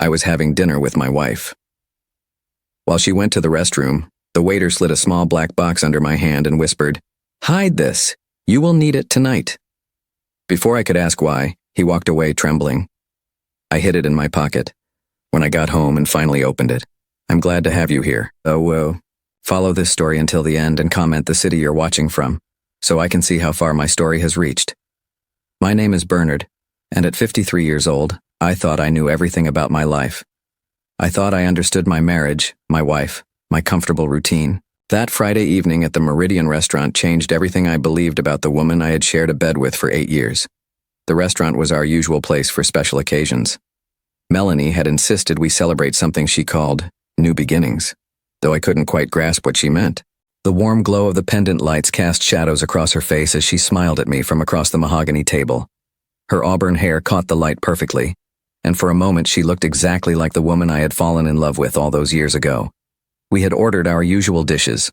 I was having dinner with my wife. While she went to the restroom, the waiter slid a small black box under my hand and whispered, "Hide this. You will need it tonight." Before I could ask why, he walked away trembling. I hid it in my pocket. When I got home and finally opened it, "I'm glad to have you here. Follow this story until the end and comment the city you're watching from, so I can see how far my story has reached. My name is Bernard, and at 53 years old, I thought I knew everything about my life. I thought I understood my marriage, my wife, my comfortable routine. That Friday evening at the Meridian restaurant changed everything I believed about the woman I had shared a bed with for 8 years. The restaurant was our usual place for special occasions. Melanie had insisted we celebrate something she called new beginnings, though I couldn't quite grasp what she meant. The warm glow of the pendant lights cast shadows across her face as she smiled at me from across the mahogany table. Her auburn hair caught the light perfectly, and for a moment she looked exactly like the woman I had fallen in love with all those years ago. We had ordered our usual dishes.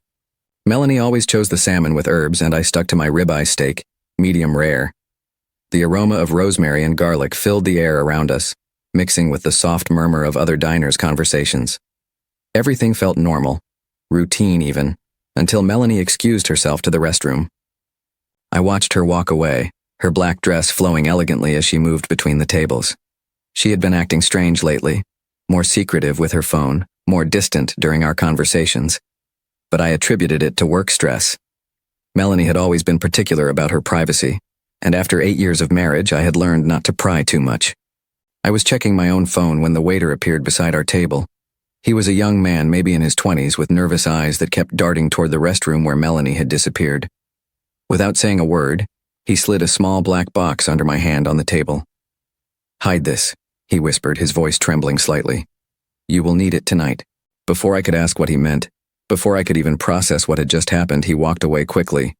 Melanie always chose the salmon with herbs, and I stuck to my ribeye steak, medium rare. The aroma of rosemary and garlic filled the air around us, mixing with the soft murmur of other diners' conversations. Everything felt normal, routine even, until Melanie excused herself to the restroom. I watched her walk away, her black dress flowing elegantly as she moved between the tables. She had been acting strange lately, more secretive with her phone, more distant during our conversations. But I attributed it to work stress. Melanie had always been particular about her privacy, and after 8 years of marriage, I had learned not to pry too much. I was checking my own phone when the waiter appeared beside our table. He was a young man, maybe in his 20s, with nervous eyes that kept darting toward the restroom where Melanie had disappeared. Without saying a word, he slid a small black box under my hand on the table. "Hide this," he whispered, his voice trembling slightly. "You will need it tonight." Before I could ask what he meant, before I could even process what had just happened, he walked away quickly,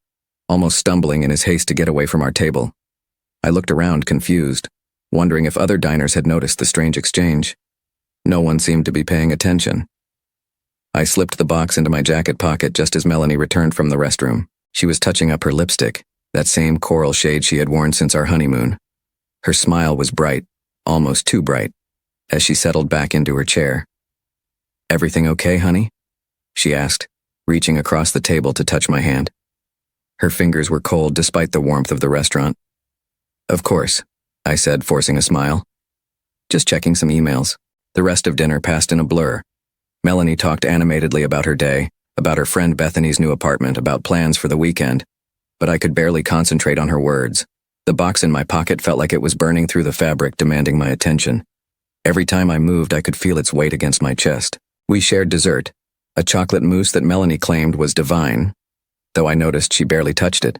almost stumbling in his haste to get away from our table. I looked around, confused, wondering if other diners had noticed the strange exchange. No one seemed to be paying attention. I slipped the box into my jacket pocket just as Melanie returned from the restroom. She was touching up her lipstick, that same coral shade she had worn since our honeymoon. Her smile was bright, almost too bright, as she settled back into her chair. "Everything okay, honey?" she asked, reaching across the table to touch my hand. Her fingers were cold despite the warmth of the restaurant. "Of course," I said, forcing a smile. "Just checking some emails." The rest of dinner passed in a blur. Melanie talked animatedly about her day, about her friend Bethany's new apartment, about plans for the weekend, but I could barely concentrate on her words. The box in my pocket felt like it was burning through the fabric, demanding my attention. Every time I moved, I could feel its weight against my chest. We shared dessert, a chocolate mousse that Melanie claimed was divine, though I noticed she barely touched it.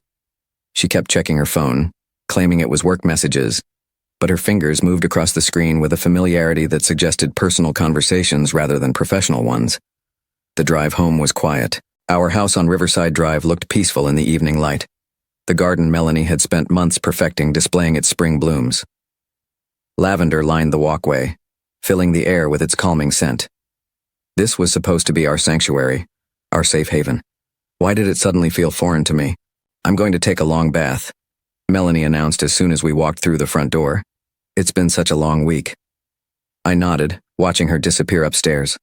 She kept checking her phone, claiming it was work messages, but her fingers moved across the screen with a familiarity that suggested personal conversations rather than professional ones. The drive home was quiet. Our house on Riverside Drive looked peaceful in the evening light. The garden Melanie had spent months perfecting, displaying its spring blooms. Lavender lined the walkway, filling the air with its calming scent. This was supposed to be our sanctuary, our safe haven. Why did it suddenly feel foreign to me? "I'm going to take a long bath," Melanie announced as soon as we walked through the front door. "It's been such a long week." I nodded, watching her disappear upstairs.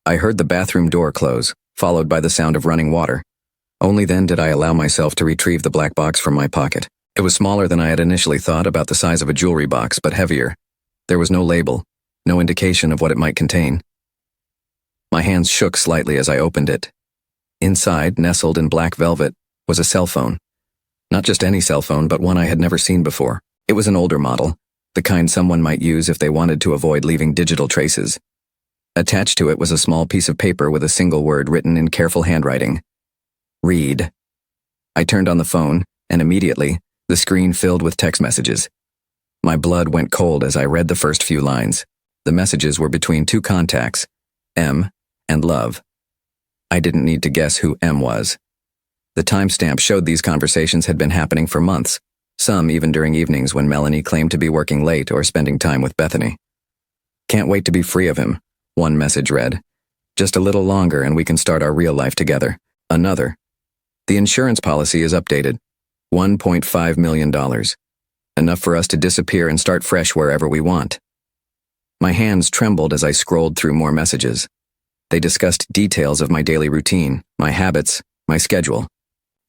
I heard the bathroom door close, followed by the sound of running water. Only then did I allow myself to retrieve the black box from my pocket. It was smaller than I had initially thought, about the size of a jewelry box, but heavier. There was no label, no indication of what it might contain. My hands shook slightly as I opened it. Inside, nestled in black velvet, was a cell phone. Not just any cell phone, but one I had never seen before. It was an older model, the kind someone might use if they wanted to avoid leaving digital traces. Attached to it was a small piece of paper with a single word written in careful handwriting. "Read." I turned on the phone, and immediately, the screen filled with text messages. My blood went cold as I read the first few lines. The messages were between two contacts, M and Love. I didn't need to guess who M was. The timestamp showed these conversations had been happening for months, some even during evenings when Melanie claimed to be working late or spending time with Bethany. "Can't wait to be free of him," one message read. "Just a little longer and we can start our real life together." Another. "The insurance policy is updated. $1.5 million. Enough for us to disappear and start fresh wherever we want." My hands trembled as I scrolled through more messages. They discussed details of my daily routine, my habits, my schedule.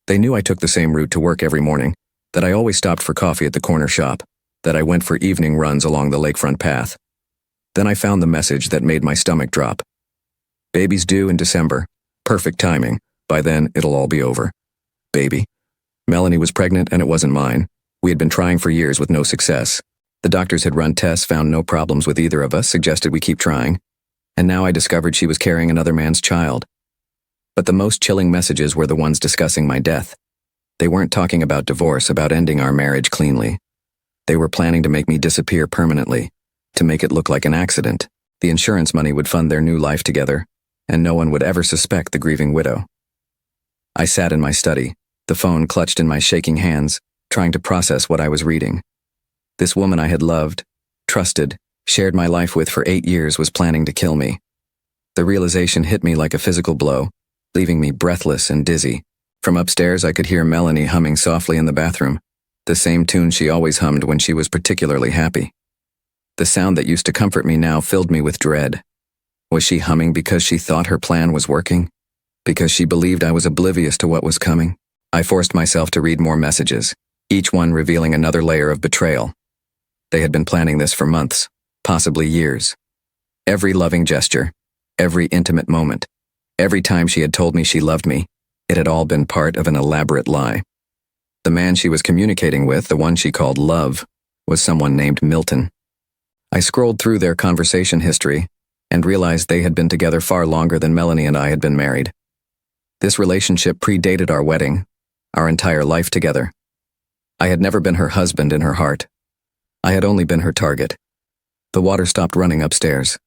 They knew I took the same route to work every morning, that I always stopped for coffee at the corner shop, that I went for evening runs along the lakefront path. Then I found the message that made my stomach drop. Baby's due in December. Perfect timing. By then, it'll all be over. Baby. Melanie was pregnant and it wasn't mine. We had been trying for years with no success. The doctors had run tests, found no problems with either of us, suggested we keep trying. And now I discovered she was carrying another man's child. But the most chilling messages were the ones discussing my death. They weren't talking about divorce, about ending our marriage cleanly. They were planning to make me disappear permanently, to make it look like an accident. The insurance money would fund their new life together, and no one would ever suspect the grieving widow. I sat in my study, the phone clutched in my shaking hands, trying to process what I was reading. This woman I had loved, trusted, shared my life with for 8 years was planning to kill me. The realization hit me like a physical blow, leaving me breathless and dizzy. From upstairs, I could hear Melanie humming softly in the bathroom, the same tune she always hummed when she was particularly happy. The sound that used to comfort me now filled me with dread. Was she humming because she thought her plan was working? Because she believed I was oblivious to what was coming? I forced myself to read more messages, each one revealing another layer of betrayal. They had been planning this for months, possibly years. Every loving gesture, every intimate moment, every time she had told me she loved me, it had all been part of an elaborate lie. The man she was communicating with, the one she called love, was someone named Milton. I scrolled through their conversation history and realized they had been together far longer than Melanie and I had been married. This relationship predated our wedding, our entire life together. I had never been her husband in her heart. I had only been her target. The water stopped running upstairs.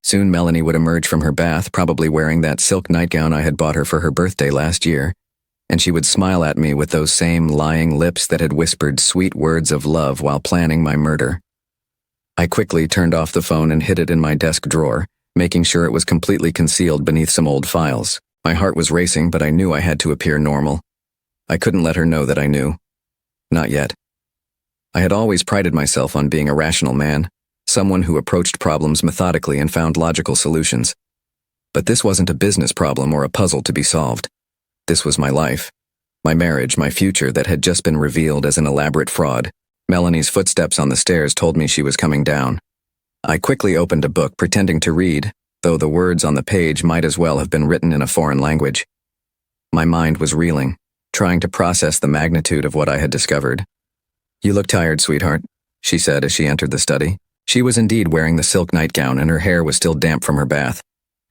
Soon Melanie would emerge from her bath, probably wearing that silk nightgown I had bought her for her birthday last year, and she would smile at me with those same lying lips that had whispered sweet words of love while planning my murder. I quickly turned off the phone and hid it in my desk drawer, making sure it was completely concealed beneath some old files. My heart was racing, but I knew I had to appear normal. I couldn't let her know that I knew. Not yet. I had always prided myself on being a rational man, someone who approached problems methodically and found logical solutions. But this wasn't a business problem or a puzzle to be solved. This was my life, my marriage, my future that had just been revealed as an elaborate fraud. Melanie's footsteps on the stairs told me she was coming down. I quickly opened a book, pretending to read, though the words on the page might as well have been written in a foreign language. My mind was reeling, trying to process the magnitude of what I had discovered. "You look tired, sweetheart," she said as she entered the study. She was indeed wearing the silk nightgown and her hair was still damp from her bath.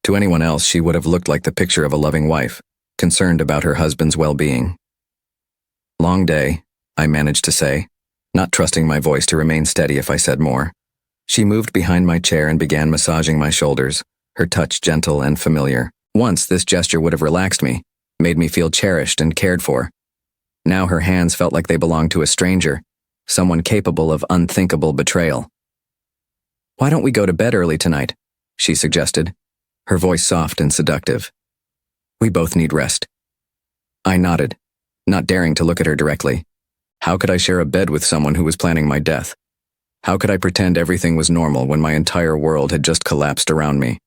To anyone else, she would have looked like the picture of a loving wife, concerned about her husband's well-being. "Long day," I managed to say, not trusting my voice to remain steady if I said more. She moved behind my chair and began massaging my shoulders, her touch gentle and familiar. Once this gesture would have relaxed me, made me feel cherished and cared for. Now her hands felt like they belonged to a stranger, someone capable of unthinkable betrayal. "Why don't we go to bed early tonight?" she suggested, her voice soft and seductive. "We both need rest." I nodded, not daring to look at her directly. How could I share a bed with someone who was planning my death? How could I pretend everything was normal when my entire world had just collapsed around me?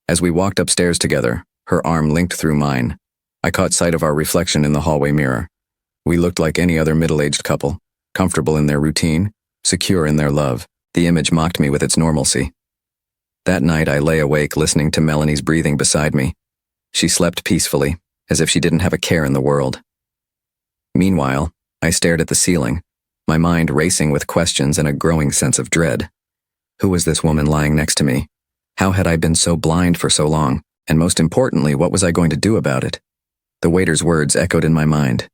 As we walked upstairs together, her arm linked through mine, I caught sight of our reflection in the hallway mirror. We looked like any other middle-aged couple, comfortable in their routine, secure in their love. The image mocked me with its normalcy. That night I lay awake listening to Melanie's breathing beside me. She slept peacefully, as if she didn't have a care in the world. Meanwhile, I stared at the ceiling, my mind racing with questions and a growing sense of dread. Who was this woman lying next to me? How had I been so blind for so long? And most importantly, what was I going to do about it? The waiter's words echoed in my mind.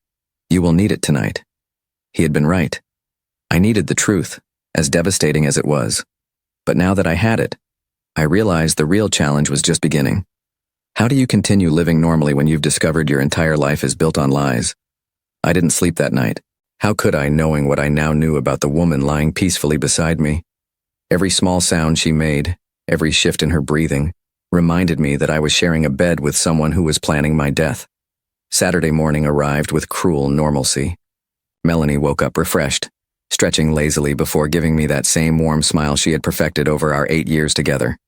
"You will need it tonight." He had been right. I needed the truth, as devastating as it was. But now that I had it, I realized the real challenge was just beginning. How do you continue living normally when you've discovered your entire life is built on lies? I didn't sleep that night. How could I, knowing what I now knew about the woman lying peacefully beside me? Every small sound she made, every shift in her breathing, reminded me that I was sharing a bed with someone who was planning my death. Saturday morning arrived with cruel normalcy. Melanie woke up refreshed, stretching lazily before giving me that same warm smile she had perfected over our 8 years together.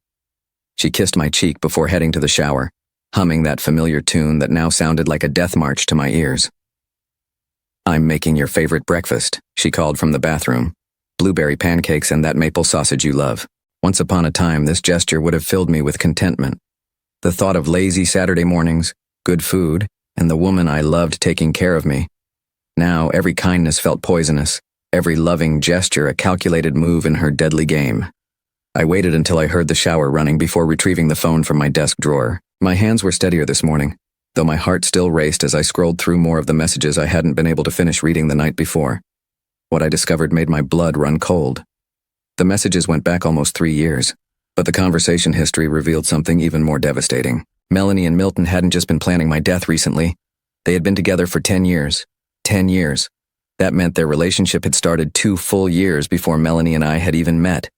She kissed my cheek before heading to the shower, humming that familiar tune that now sounded like a death march to my ears. "I'm making your favorite breakfast," she called from the bathroom. "Blueberry pancakes and that maple sausage you love." Once upon a time, this gesture would have filled me with contentment. The thought of lazy Saturday mornings, good food, and the woman I loved taking care of me. Now, every kindness felt poisonous, every loving gesture a calculated move in her deadly game. I waited until I heard the shower running before retrieving the phone from my desk drawer. My hands were steadier this morning, though my heart still raced as I scrolled through more of the messages I hadn't been able to finish reading the night before. What I discovered made my blood run cold. The messages went back almost 3 years, but the conversation history revealed something even more devastating. Melanie and Milton hadn't just been planning my death recently. They had been together for 10 years. 10 years. That meant their relationship had started 2 full years before Melanie and I had even met.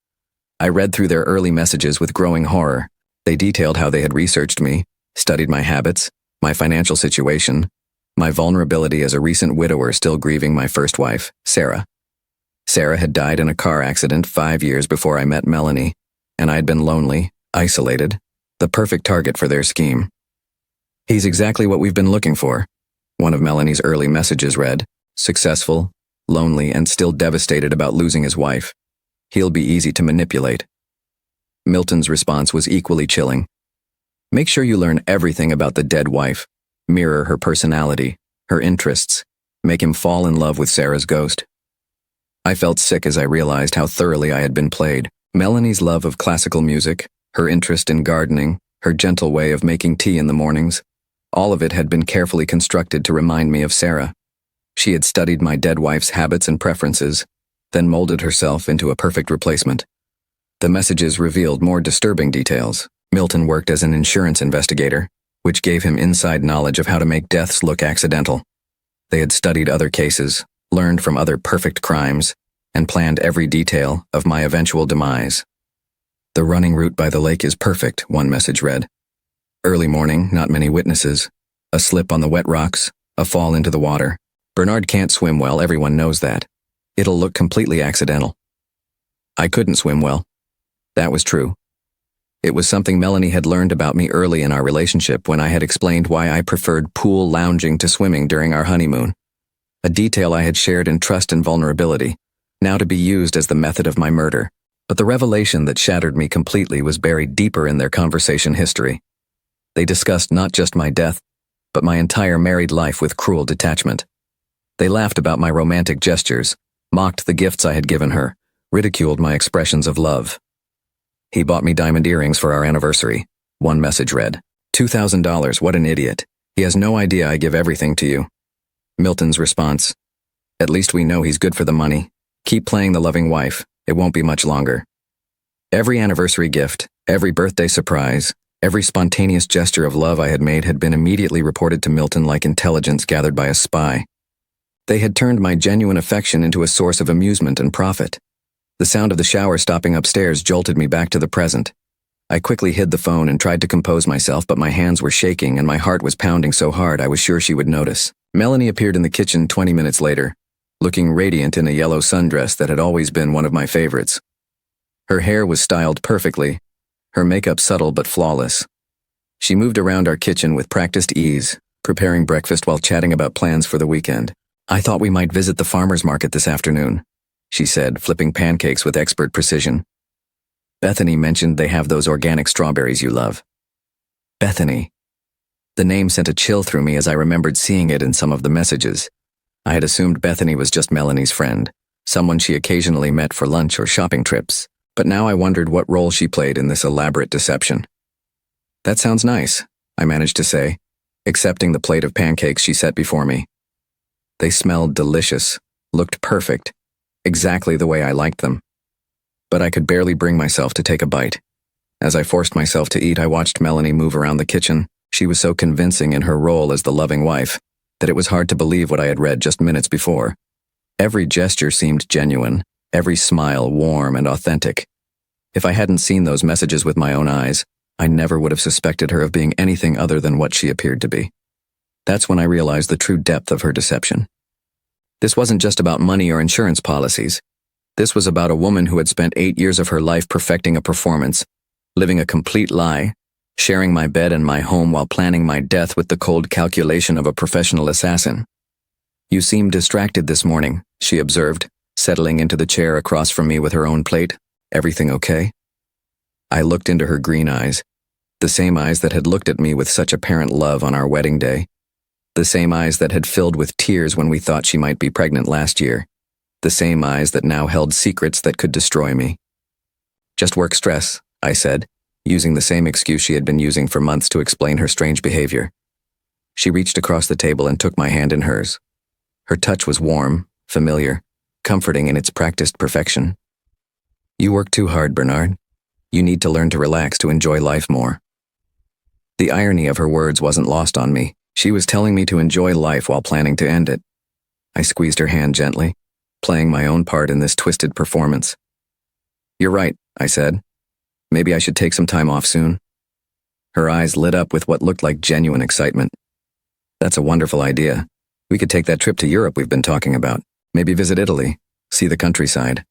I read through their early messages with growing horror. They detailed how they had researched me, studied my habits, my financial situation, my vulnerability as a recent widower still grieving my first wife, Sarah. Sarah had died in a car accident 5 years before I met Melanie, and I had been lonely, isolated, the perfect target for their scheme. "He's exactly what we've been looking for," one of Melanie's early messages read. "Successful, lonely, and still devastated about losing his wife. He'll be easy to manipulate." Milton's response was equally chilling. "Make sure you learn everything about the dead wife. Mirror her personality, her interests. Make him fall in love with Sarah's ghost." I felt sick as I realized how thoroughly I had been played. Melanie's love of classical music, her interest in gardening, her gentle way of making tea in the mornings, all of it had been carefully constructed to remind me of Sarah. She had studied my dead wife's habits and preferences, then molded herself into a perfect replacement. The messages revealed more disturbing details. Milton worked as an insurance investigator, which gave him inside knowledge of how to make deaths look accidental. They had studied other cases, learned from other perfect crimes, and planned every detail of my eventual demise. "The running route by the lake is perfect," one message read. "Early morning, not many witnesses. A slip on the wet rocks, a fall into the water. Bernard can't swim well, everyone knows that. It'll look completely accidental." I couldn't swim well. That was true. It was something Melanie had learned about me early in our relationship when I had explained why I preferred pool lounging to swimming during our honeymoon. A detail I had shared in trust and vulnerability, now to be used as the method of my murder. But the revelation that shattered me completely was buried deeper in their conversation history. They discussed not just my death, but my entire married life with cruel detachment. They laughed about my romantic gestures, mocked the gifts I had given her, ridiculed my expressions of love. "He bought me diamond earrings for our anniversary," one message read. $2,000, what an idiot. He has no idea I give everything to you." Milton's response, "At least we know he's good for the money. Keep playing the loving wife, it won't be much longer." Every anniversary gift, every birthday surprise, every spontaneous gesture of love I had made had been immediately reported to Milton like intelligence gathered by a spy. They had turned my genuine affection into a source of amusement and profit. The sound of the shower stopping upstairs jolted me back to the present. I quickly hid the phone and tried to compose myself, but my hands were shaking and my heart was pounding so hard I was sure she would notice. Melanie appeared in the kitchen 20 minutes later, looking radiant in a yellow sundress that had always been one of my favorites. Her hair was styled perfectly, her makeup subtle but flawless. She moved around our kitchen with practiced ease, preparing breakfast while chatting about plans for the weekend. "I thought we might visit the farmer's market this afternoon," she said, flipping pancakes with expert precision. "Bethany mentioned they have those organic strawberries you love." Bethany. The name sent a chill through me as I remembered seeing it in some of the messages. I had assumed Bethany was just Melanie's friend, someone she occasionally met for lunch or shopping trips, but now I wondered what role she played in this elaborate deception. "That sounds nice," I managed to say, accepting the plate of pancakes she set before me. They smelled delicious, looked perfect, exactly the way I liked them. But I could barely bring myself to take a bite. As I forced myself to eat, I watched Melanie move around the kitchen. She was so convincing in her role as the loving wife that it was hard to believe what I had read just minutes before. Every gesture seemed genuine, every smile warm and authentic. If I hadn't seen those messages with my own eyes, I never would have suspected her of being anything other than what she appeared to be. That's when I realized the true depth of her deception. This wasn't just about money or insurance policies. This was about a woman who had spent 8 years of her life perfecting a performance, living a complete lie, sharing my bed and my home while planning my death with the cold calculation of a professional assassin. "You seem distracted this morning," she observed, settling into the chair across from me with her own plate. "Everything okay?" I looked into her green eyes, the same eyes that had looked at me with such apparent love on our wedding day, the same eyes that had filled with tears when we thought she might be pregnant last year, the same eyes that now held secrets that could destroy me. "Just work stress," I said, using the same excuse she had been using for months to explain her strange behavior. She reached across the table and took my hand in hers. Her touch was warm, familiar, comforting in its practiced perfection. "You work too hard, Bernard. You need to learn to relax to enjoy life more." The irony of her words wasn't lost on me. She was telling me to enjoy life while planning to end it. I squeezed her hand gently, playing my own part in this twisted performance. "You're right," I said. "Maybe I should take some time off soon." Her eyes lit up with what looked like genuine excitement. "That's a wonderful idea. We could take that trip to Europe we've been talking about. Maybe visit Italy, see the countryside."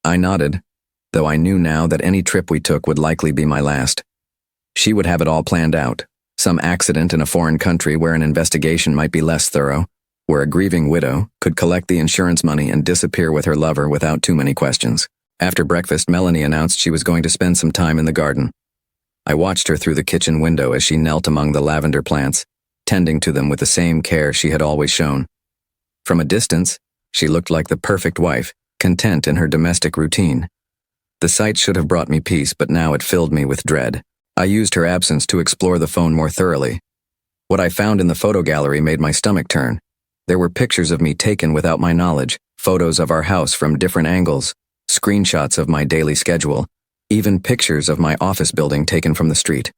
I nodded, though I knew now that any trip we took would likely be my last. She would have it all planned out. Some accident in a foreign country where an investigation might be less thorough, where a grieving widow could collect the insurance money and disappear with her lover without too many questions. After breakfast, Melanie announced she was going to spend some time in the garden. I watched her through the kitchen window as she knelt among the lavender plants, tending to them with the same care she had always shown. From a distance, she looked like the perfect wife, content in her domestic routine. The sight should have brought me peace, but now it filled me with dread. I used her absence to explore the phone more thoroughly. What I found in the photo gallery made my stomach turn. There were pictures of me taken without my knowledge, photos of our house from different angles, screenshots of my daily schedule, even pictures of my office building taken from the street.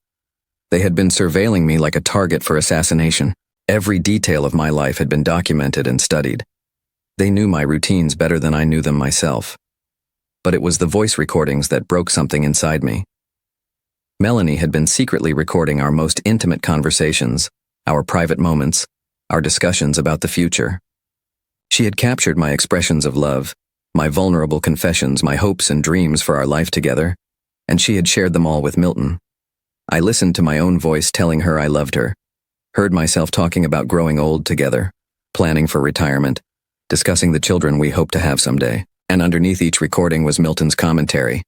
They had been surveilling me like a target for assassination. Every detail of my life had been documented and studied. They knew my routines better than I knew them myself. But it was the voice recordings that broke something inside me. Melanie had been secretly recording our most intimate conversations, our private moments, our discussions about the future. She had captured my expressions of love, my vulnerable confessions, my hopes and dreams for our life together, and she had shared them all with Milton. I listened to my own voice telling her I loved her, heard myself talking about growing old together, planning for retirement, discussing the children we hope to have someday, and underneath each recording was Milton's commentary,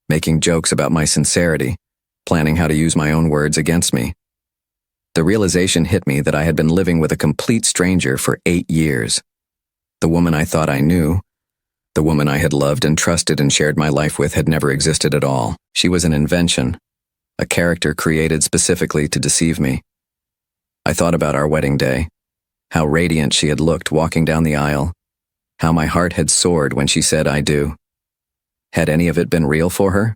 making jokes about my sincerity, planning how to use my own words against me. The realization hit me that I had been living with a complete stranger for 8 years. The woman I thought I knew, the woman I had loved and trusted and shared my life with, had never existed at all. She was an invention, a character created specifically to deceive me. I thought about our wedding day, how radiant she had looked walking down the aisle, how my heart had soared when she said "I do." Had any of it been real for her?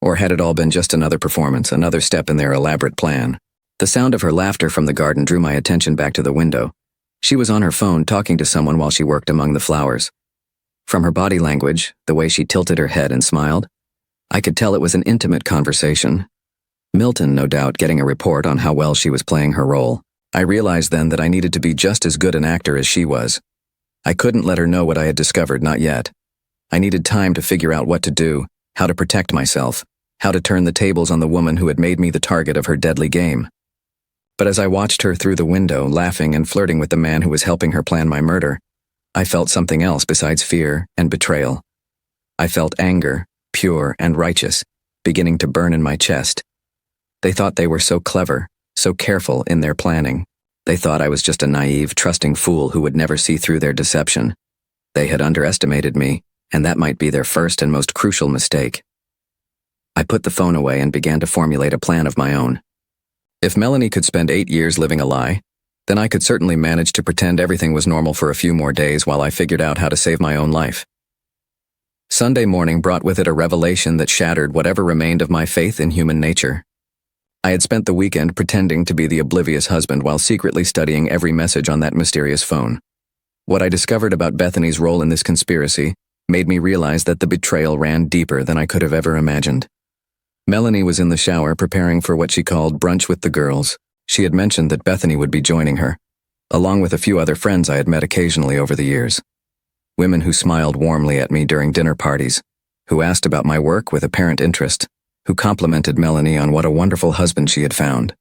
Or had it all been just another performance, another step in their elaborate plan? The sound of her laughter from the garden drew my attention back to the window. She was on her phone talking to someone while she worked among the flowers. From her body language, the way she tilted her head and smiled, I could tell it was an intimate conversation. Milton, no doubt, getting a report on how well she was playing her role. I realized then that I needed to be just as good an actor as she was. I couldn't let her know what I had discovered, not yet. I needed time to figure out what to do, how to protect myself, how to turn the tables on the woman who had made me the target of her deadly game. But as I watched her through the window, laughing and flirting with the man who was helping her plan my murder, I felt something else besides fear and betrayal. I felt anger, pure and righteous, beginning to burn in my chest. They thought they were so clever, so careful in their planning. They thought I was just a naive, trusting fool who would never see through their deception. They had underestimated me, and that might be their first and most crucial mistake. I put the phone away and began to formulate a plan of my own. If Melanie could spend 8 years living a lie, then I could certainly manage to pretend everything was normal for a few more days while I figured out how to save my own life. Sunday morning brought with it a revelation that shattered whatever remained of my faith in human nature. I had spent the weekend pretending to be the oblivious husband while secretly studying every message on that mysterious phone. What I discovered about Bethany's role in this conspiracy made me realize that the betrayal ran deeper than I could have ever imagined. Melanie was in the shower preparing for what she called brunch with the girls. She had mentioned that Bethany would be joining her. along with a few other friends I had met occasionally over the years. Women who smiled warmly at me during dinner parties, who asked about my work with apparent interest, who complimented Melanie on what a wonderful husband she had found.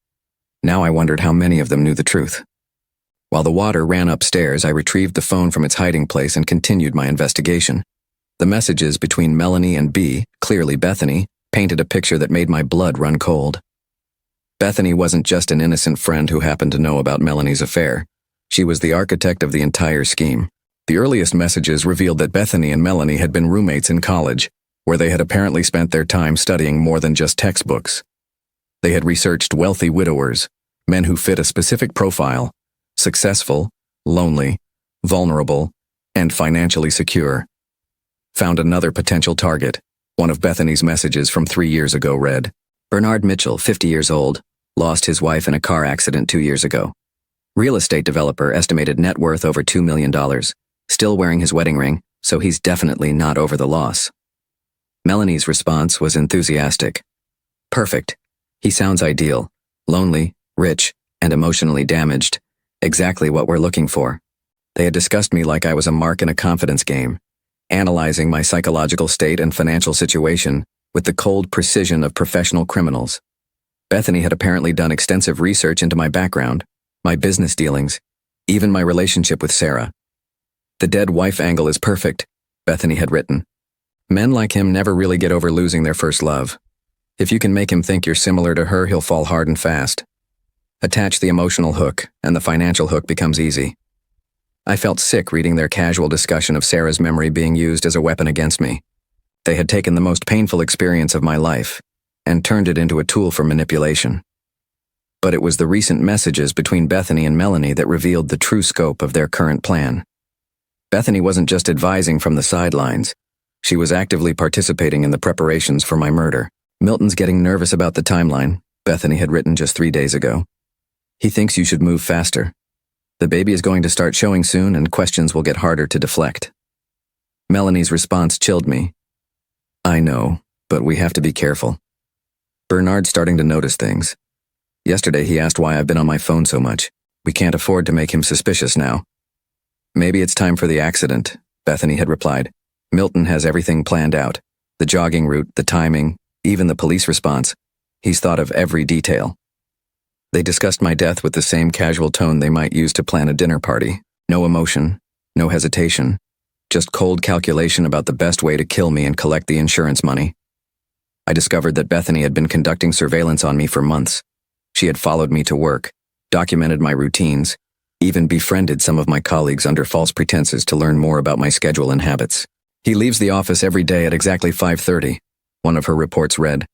Now I wondered how many of them knew the truth. While the water ran upstairs, I retrieved the phone from its hiding place and continued my investigation. The messages between Melanie and B, clearly Bethany, painted a picture that made my blood run cold. Bethany wasn't just an innocent friend who happened to know about Melanie's affair. She was the architect of the entire scheme. The earliest messages revealed that Bethany and Melanie had been roommates in college, where they had apparently spent their time studying more than just textbooks. They had researched wealthy widowers, men who fit a specific profile: successful, lonely, vulnerable, and financially secure. Found another potential target. One of Bethany's messages from 3 years ago read, "Bernard Mitchell, 50 years old, lost his wife in a car accident 2 years ago. Real estate developer estimated net worth over $2 million. Still wearing his wedding ring, so he's definitely not over the loss." Melanie's response was enthusiastic. "Perfect. He sounds ideal. Lonely, rich, and emotionally damaged. Exactly what we're looking for." They had discussed me like I was a mark in a confidence game, analyzing my psychological state and financial situation with the cold precision of professional criminals. Bethany had apparently done extensive research into my background, my business dealings, even my relationship with Sarah. "The dead wife angle is perfect," Bethany had written. "Men like him never really get over losing their first love. If you can make him think you're similar to her, he'll fall hard and fast. Attach the emotional hook, and the financial hook becomes easy." I felt sick reading their casual discussion of Sarah's memory being used as a weapon against me. They had taken the most painful experience of my life and turned it into a tool for manipulation. But it was the recent messages between Bethany and Melanie that revealed the true scope of their current plan. Bethany wasn't just advising from the sidelines. She was actively participating in the preparations for my murder. "Milton's getting nervous about the timeline," Bethany had written just 3 days ago. "He thinks you should move faster. The baby is going to start showing soon, and questions will get harder to deflect." Melanie's response chilled me. "I know, but we have to be careful. Bernard's starting to notice things. Yesterday he asked why I've been on my phone so much. We can't afford to make him suspicious now." "Maybe it's time for the accident," Bethany had replied. "Milton has everything planned out. The jogging route, the timing, even the police response. He's thought of every detail." They discussed my death with the same casual tone they might use to plan a dinner party. No emotion, no hesitation, just cold calculation about the best way to kill me and collect the insurance money. I discovered that Bethany had been conducting surveillance on me for months. She had followed me to work, documented my routines, even befriended some of my colleagues under false pretenses to learn more about my schedule and habits. "He leaves the office every day at exactly 5:30, one of her reports read.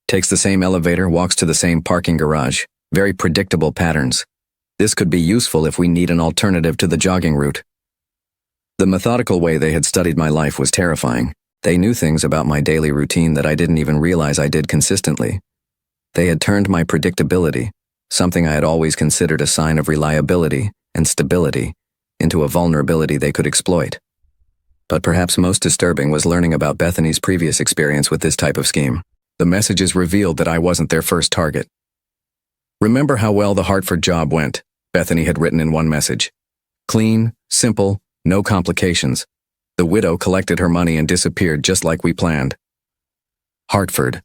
"Takes the same elevator, walks to the same parking garage. Very predictable patterns. This could be useful if we need an alternative to the jogging route." The methodical way they had studied my life was terrifying. They knew things about my daily routine that I didn't even realize I did consistently. They had turned my predictability, something I had always considered a sign of reliability and stability, into a vulnerability they could exploit. But perhaps most disturbing was learning about Bethany's previous experience with this type of scheme. The messages revealed that I wasn't their first target. "Remember how well the Hartford job went," Bethany had written in one message. "Clean, simple, no complications. The widow collected her money and disappeared just like we planned." Hartford.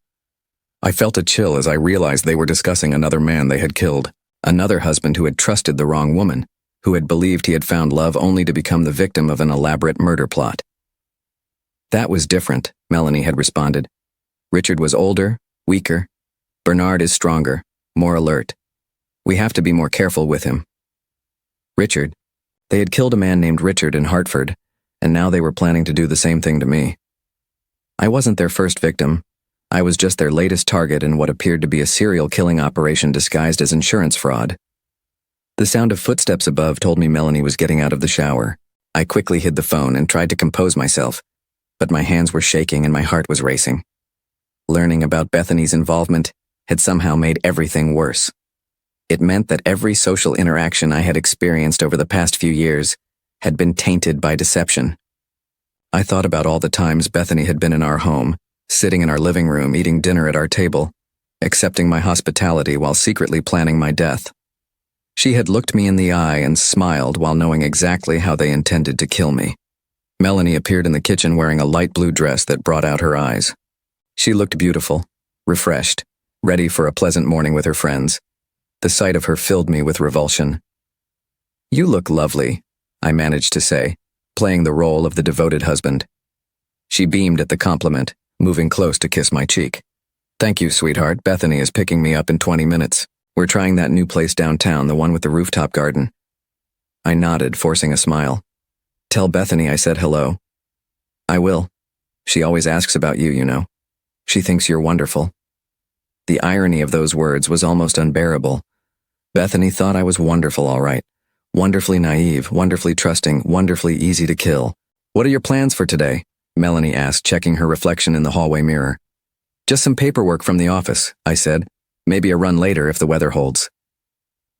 I felt a chill as I realized they were discussing another man they had killed, another husband who had trusted the wrong woman, who had believed he had found love only to become the victim of an elaborate murder plot. "That was different," Melanie had responded. "Richard was older, weaker. Bernard is stronger, more alert. We have to be more careful with him." Richard. They had killed a man named Richard in Hartford, and now they were planning to do the same thing to me. I wasn't their first victim. I was just their latest target in what appeared to be a serial killing operation disguised as insurance fraud. The sound of footsteps above told me Melanie was getting out of the shower. I quickly hid the phone and tried to compose myself, but my hands were shaking and my heart was racing. Learning about Bethany's involvement had somehow made everything worse. It meant that every social interaction I had experienced over the past few years had been tainted by deception. I thought about all the times Bethany had been in our home, sitting in our living room eating dinner at our table, accepting my hospitality while secretly planning my death. She had looked me in the eye and smiled while knowing exactly how they intended to kill me. Melanie appeared in the kitchen wearing a light blue dress that brought out her eyes. She looked beautiful, refreshed, ready for a pleasant morning with her friends. The sight of her filled me with revulsion. "You look lovely," I managed to say, playing the role of the devoted husband. She beamed at the compliment, moving close to kiss my cheek. "Thank you, sweetheart. Bethany is picking me up in 20 minutes. We're trying that new place downtown, the one with the rooftop garden." I nodded, forcing a smile. "Tell Bethany I said hello." "I will. She always asks about you, you know. She thinks you're wonderful." The irony of those words was almost unbearable. Bethany thought I was wonderful, all right. Wonderfully naive, wonderfully trusting, wonderfully easy to kill. "What are your plans for today?" Melanie asked, checking her reflection in the hallway mirror. "Just some paperwork from the office," I said. "Maybe a run later if the weather holds."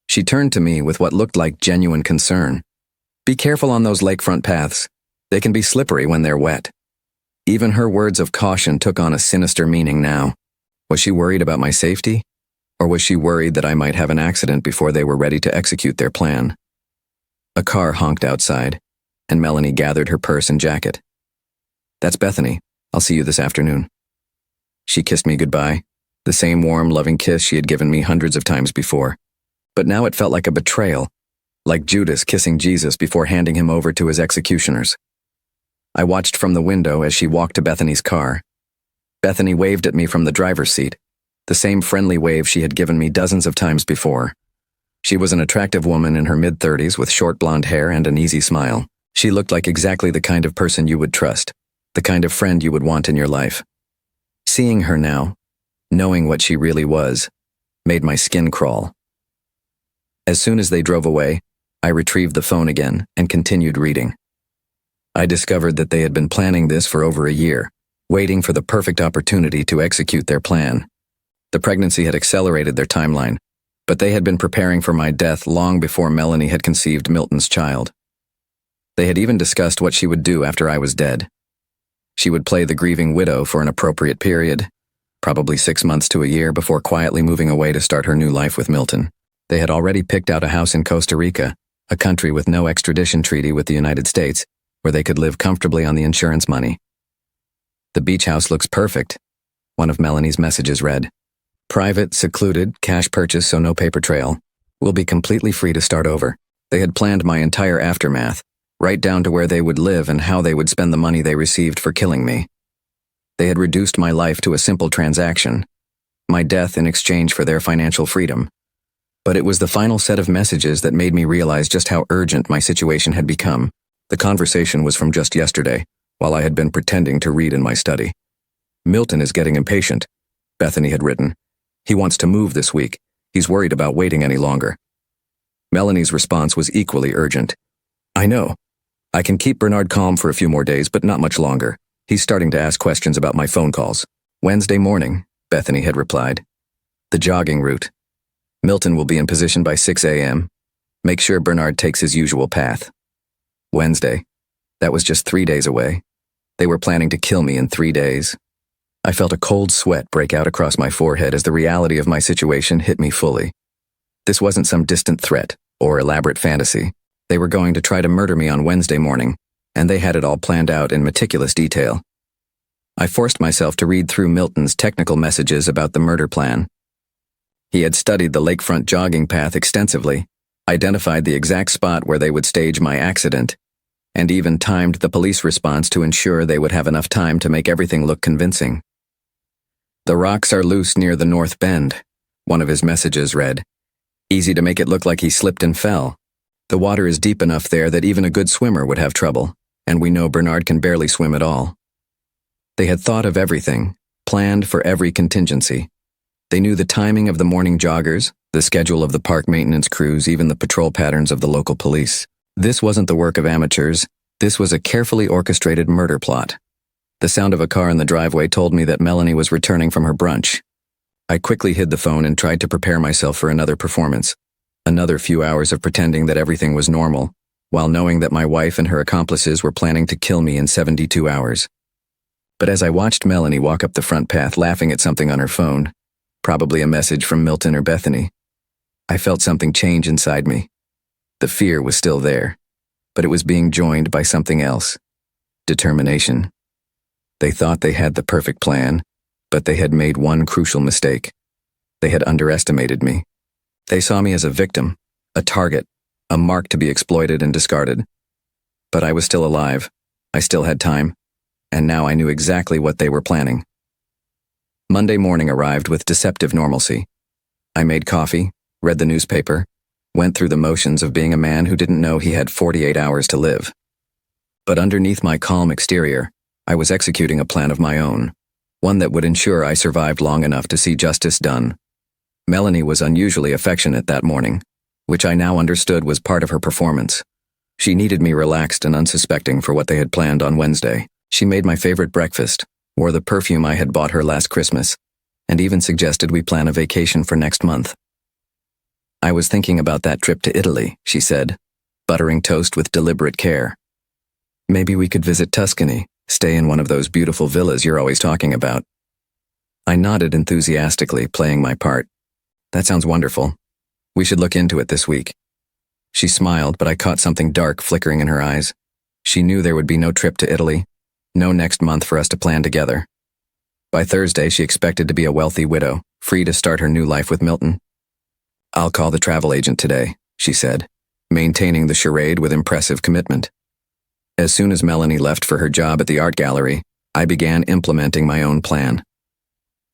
She turned to me with what looked like genuine concern. "Be careful on those lakefront paths. They can be slippery when they're wet." Even her words of caution took on a sinister meaning now. Was she worried about my safety? Or was she worried that I might have an accident before they were ready to execute their plan? A car honked outside, and Melanie gathered her purse and jacket. "That's Bethany. I'll see you this afternoon." She kissed me goodbye, the same warm, loving kiss she had given me hundreds of times before. But now it felt like a betrayal, like Judas kissing Jesus before handing him over to his executioners. I watched from the window as she walked to Bethany's car. Bethany waved at me from the driver's seat, the same friendly wave she had given me dozens of times before. She was an attractive woman in her mid-30s with short blonde hair and an easy smile. She looked like exactly the kind of person you would trust, the kind of friend you would want in your life. Seeing her now, knowing what she really was, made my skin crawl. As soon as they drove away, I retrieved the phone again and continued reading. I discovered that they had been planning this for over a year, waiting for the perfect opportunity to execute their plan. The pregnancy had accelerated their timeline, but they had been preparing for my death long before Melanie had conceived Milton's child. They had even discussed what she would do after I was dead. She would play the grieving widow for an appropriate period, probably 6 months to a year, before quietly moving away to start her new life with Milton. They had already picked out a house in Costa Rica, a country with no extradition treaty with the United States, where they could live comfortably on the insurance money. "The beach house looks perfect," one of Melanie's messages read. "Private, secluded, cash purchase, so no paper trail. We'll be completely free to start over." They had planned my entire aftermath, right down to where they would live and how they would spend the money they received for killing me. They had reduced my life to a simple transaction, my death in exchange for their financial freedom. But it was the final set of messages that made me realize just how urgent my situation had become. The conversation was from just yesterday, while I had been pretending to read in my study. "Milton is getting impatient," Bethany had written. "He wants to move this week. He's worried about waiting any longer." Melanie's response was equally urgent. "I know. I can keep Bernard calm for a few more days, but not much longer. He's starting to ask questions about my phone calls." "Wednesday morning," Bethany had replied. "The jogging route. Milton will be in position by 6 a.m. Make sure Bernard takes his usual path." Wednesday. That was just 3 days away. They were planning to kill me in 3 days. I felt a cold sweat break out across my forehead as the reality of my situation hit me fully. This wasn't some distant threat or elaborate fantasy. They were going to try to murder me on Wednesday morning, and they had it all planned out in meticulous detail. I forced myself to read through Milton's technical messages about the murder plan. He had studied the lakefront jogging path extensively, identified the exact spot where they would stage my accident, and even timed the police response to ensure they would have enough time to make everything look convincing. "The rocks are loose near the North Bend," one of his messages read. "Easy to make it look like he slipped and fell. The water is deep enough there that even a good swimmer would have trouble, and we know Bernard can barely swim at all." They had thought of everything, planned for every contingency. They knew the timing of the morning joggers, the schedule of the park maintenance crews, even the patrol patterns of the local police. This wasn't the work of amateurs. This was a carefully orchestrated murder plot. The sound of a car in the driveway told me that Melanie was returning from her brunch. I quickly hid the phone and tried to prepare myself for another performance. Another few hours of pretending that everything was normal, while knowing that my wife and her accomplices were planning to kill me in 72 hours. But as I watched Melanie walk up the front path laughing at something on her phone, probably a message from Milton or Bethany, I felt something change inside me. The fear was still there, but it was being joined by something else. Determination. They thought they had the perfect plan, but they had made one crucial mistake. They had underestimated me. They saw me as a victim, a target, a mark to be exploited and discarded. But I was still alive. I still had time, and now I knew exactly what they were planning. Monday morning arrived with deceptive normalcy. I made coffee, read the newspaper, went through the motions of being a man who didn't know he had 48 hours to live. But underneath my calm exterior, I was executing a plan of my own, one that would ensure I survived long enough to see justice done. Melanie was unusually affectionate that morning, which I now understood was part of her performance. She needed me relaxed and unsuspecting for what they had planned on Wednesday. She made my favorite breakfast, wore the perfume I had bought her last Christmas, and even suggested we plan a vacation for next month. I was thinking about that trip to Italy, she said, buttering toast with deliberate care. Maybe we could visit Tuscany, stay in one of those beautiful villas you're always talking about. I nodded enthusiastically, playing my part. That sounds wonderful. We should look into it this week. She smiled, but I caught something dark flickering in her eyes. She knew there would be no trip to Italy, no next month for us to plan together. By Thursday, she expected to be a wealthy widow, free to start her new life with Milton. I'll call the travel agent today, she said, maintaining the charade with impressive commitment. As soon as Melanie left for her job at the art gallery, I began implementing my own plan.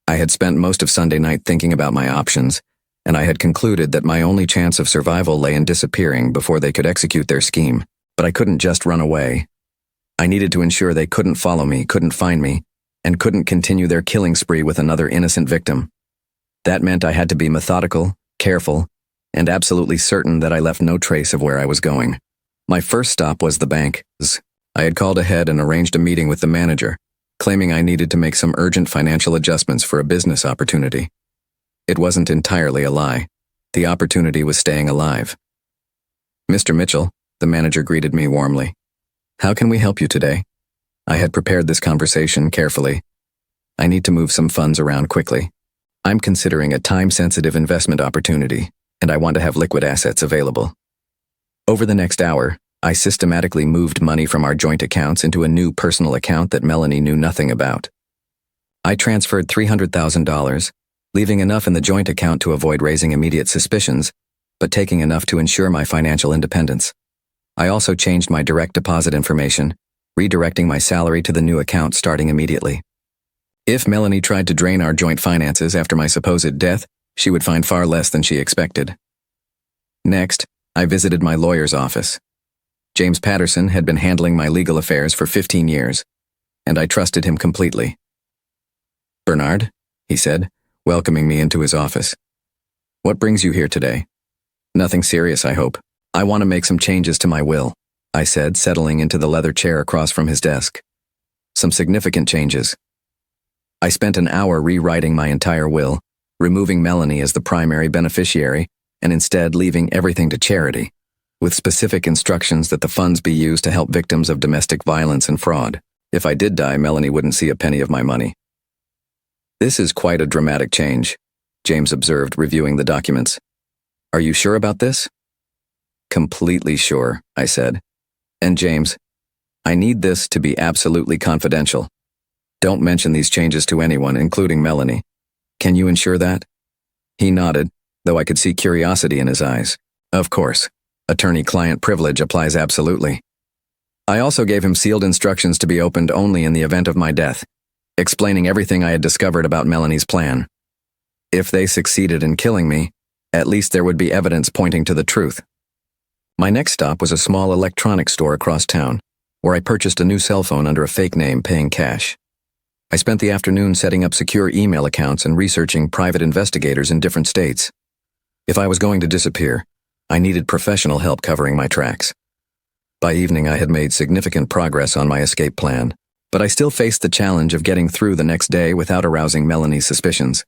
I had spent most of Sunday night thinking about my options, and I had concluded that my only chance of survival lay in disappearing before they could execute their scheme. But I couldn't just run away. I needed to ensure they couldn't follow me, couldn't find me, and couldn't continue their killing spree with another innocent victim. That meant I had to be methodical, careful, and absolutely certain that I left no trace of where I was going. My first stop was the bank. I had called ahead and arranged a meeting with the manager, claiming I needed to make some urgent financial adjustments for a business opportunity. It wasn't entirely a lie. The opportunity was staying alive. Mr. Mitchell, the manager greeted me warmly. How can we help you today? I had prepared this conversation carefully. I need to move some funds around quickly. I'm considering a time-sensitive investment opportunity, and I want to have liquid assets available. Over the next hour, I systematically moved money from our joint accounts into a new personal account that Melanie knew nothing about. I transferred $300,000, leaving enough in the joint account to avoid raising immediate suspicions, but taking enough to ensure my financial independence. I also changed my direct deposit information, redirecting my salary to the new account starting immediately. If Melanie tried to drain our joint finances after my supposed death, she would find far less than she expected. Next, I visited my lawyer's office. James Patterson had been handling my legal affairs for 15 years, and I trusted him completely. Bernard, he said, welcoming me into his office. What brings you here today? Nothing serious, I hope. I want to make some changes to my will, I said, settling into the leather chair across from his desk. Some significant changes. I spent an hour rewriting my entire will, removing Melanie as the primary beneficiary, and instead leaving everything to charity, with specific instructions that the funds be used to help victims of domestic violence and fraud. If I did die, Melanie wouldn't see a penny of my money. This is quite a dramatic change, James observed, reviewing the documents. Are you sure about this? Completely sure, I said. And James, I need this to be absolutely confidential. Don't mention these changes to anyone, including Melanie. Can you ensure that? He nodded, though I could see curiosity in his eyes. Of course. Attorney-client privilege applies absolutely. I also gave him sealed instructions to be opened only in the event of my death, explaining everything I had discovered about Melanie's plan. If they succeeded in killing me, at least there would be evidence pointing to the truth. My next stop was a small electronics store across town, where I purchased a new cell phone under a fake name, paying cash. I spent the afternoon setting up secure email accounts and researching private investigators in different states. If I was going to disappear, I needed professional help covering my tracks. By evening, I had made significant progress on my escape plan, but I still faced the challenge of getting through the next day without arousing Melanie's suspicions.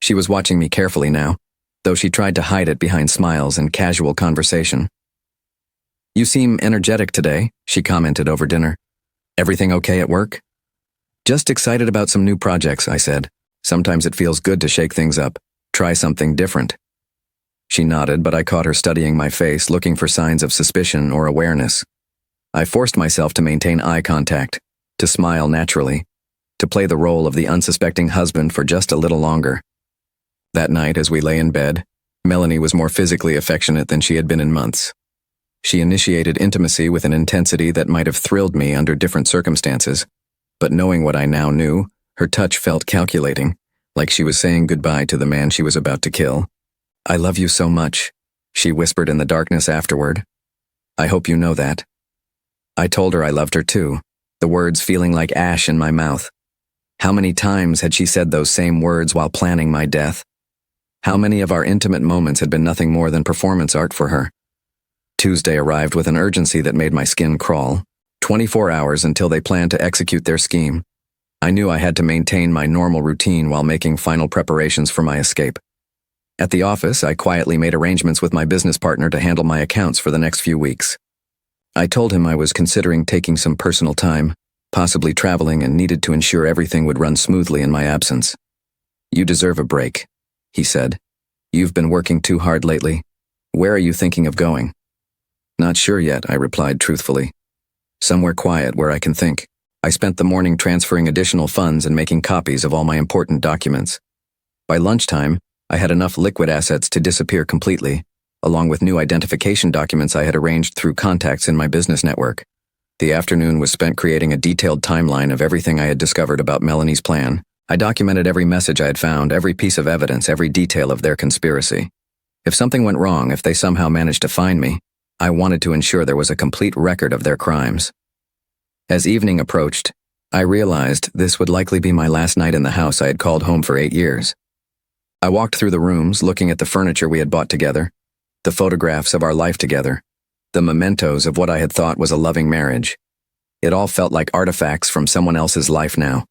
She was watching me carefully now, though she tried to hide it behind smiles and casual conversation. You seem energetic today, she commented over dinner. Everything okay at work? Just excited about some new projects, I said. Sometimes it feels good to shake things up, try something different. She nodded, but I caught her studying my face, looking for signs of suspicion or awareness. I forced myself to maintain eye contact, to smile naturally, to play the role of the unsuspecting husband for just a little longer. That night, as we lay in bed, Melanie was more physically affectionate than she had been in months. She initiated intimacy with an intensity that might have thrilled me under different circumstances, but knowing what I now knew, her touch felt calculating, like she was saying goodbye to the man she was about to kill. "I love you so much," she whispered in the darkness afterward. "I hope you know that." I told her I loved her too, the words feeling like ash in my mouth. How many times had she said those same words while planning my death? How many of our intimate moments had been nothing more than performance art for her? Tuesday arrived with an urgency that made my skin crawl. 24 hours until they planned to execute their scheme. I knew I had to maintain my normal routine while making final preparations for my escape. At the office, I quietly made arrangements with my business partner to handle my accounts for the next few weeks. I told him I was considering taking some personal time, possibly traveling, and needed to ensure everything would run smoothly in my absence. "You deserve a break," he said. "You've been working too hard lately. Where are you thinking of going?" "Not sure yet," I replied truthfully. "Somewhere quiet where I can think." I spent the morning transferring additional funds and making copies of all my important documents. By lunchtime, I had enough liquid assets to disappear completely, along with new identification documents I had arranged through contacts in my business network. The afternoon was spent creating a detailed timeline of everything I had discovered about Melanie's plan. I documented every message I had found, every piece of evidence, every detail of their conspiracy. If something went wrong, if they somehow managed to find me, I wanted to ensure there was a complete record of their crimes. As evening approached, I realized this would likely be my last night in the house I had called home for 8 years. I walked through the rooms, looking at the furniture we had bought together, the photographs of our life together, the mementos of what I had thought was a loving marriage. It all felt like artifacts from someone else's life now.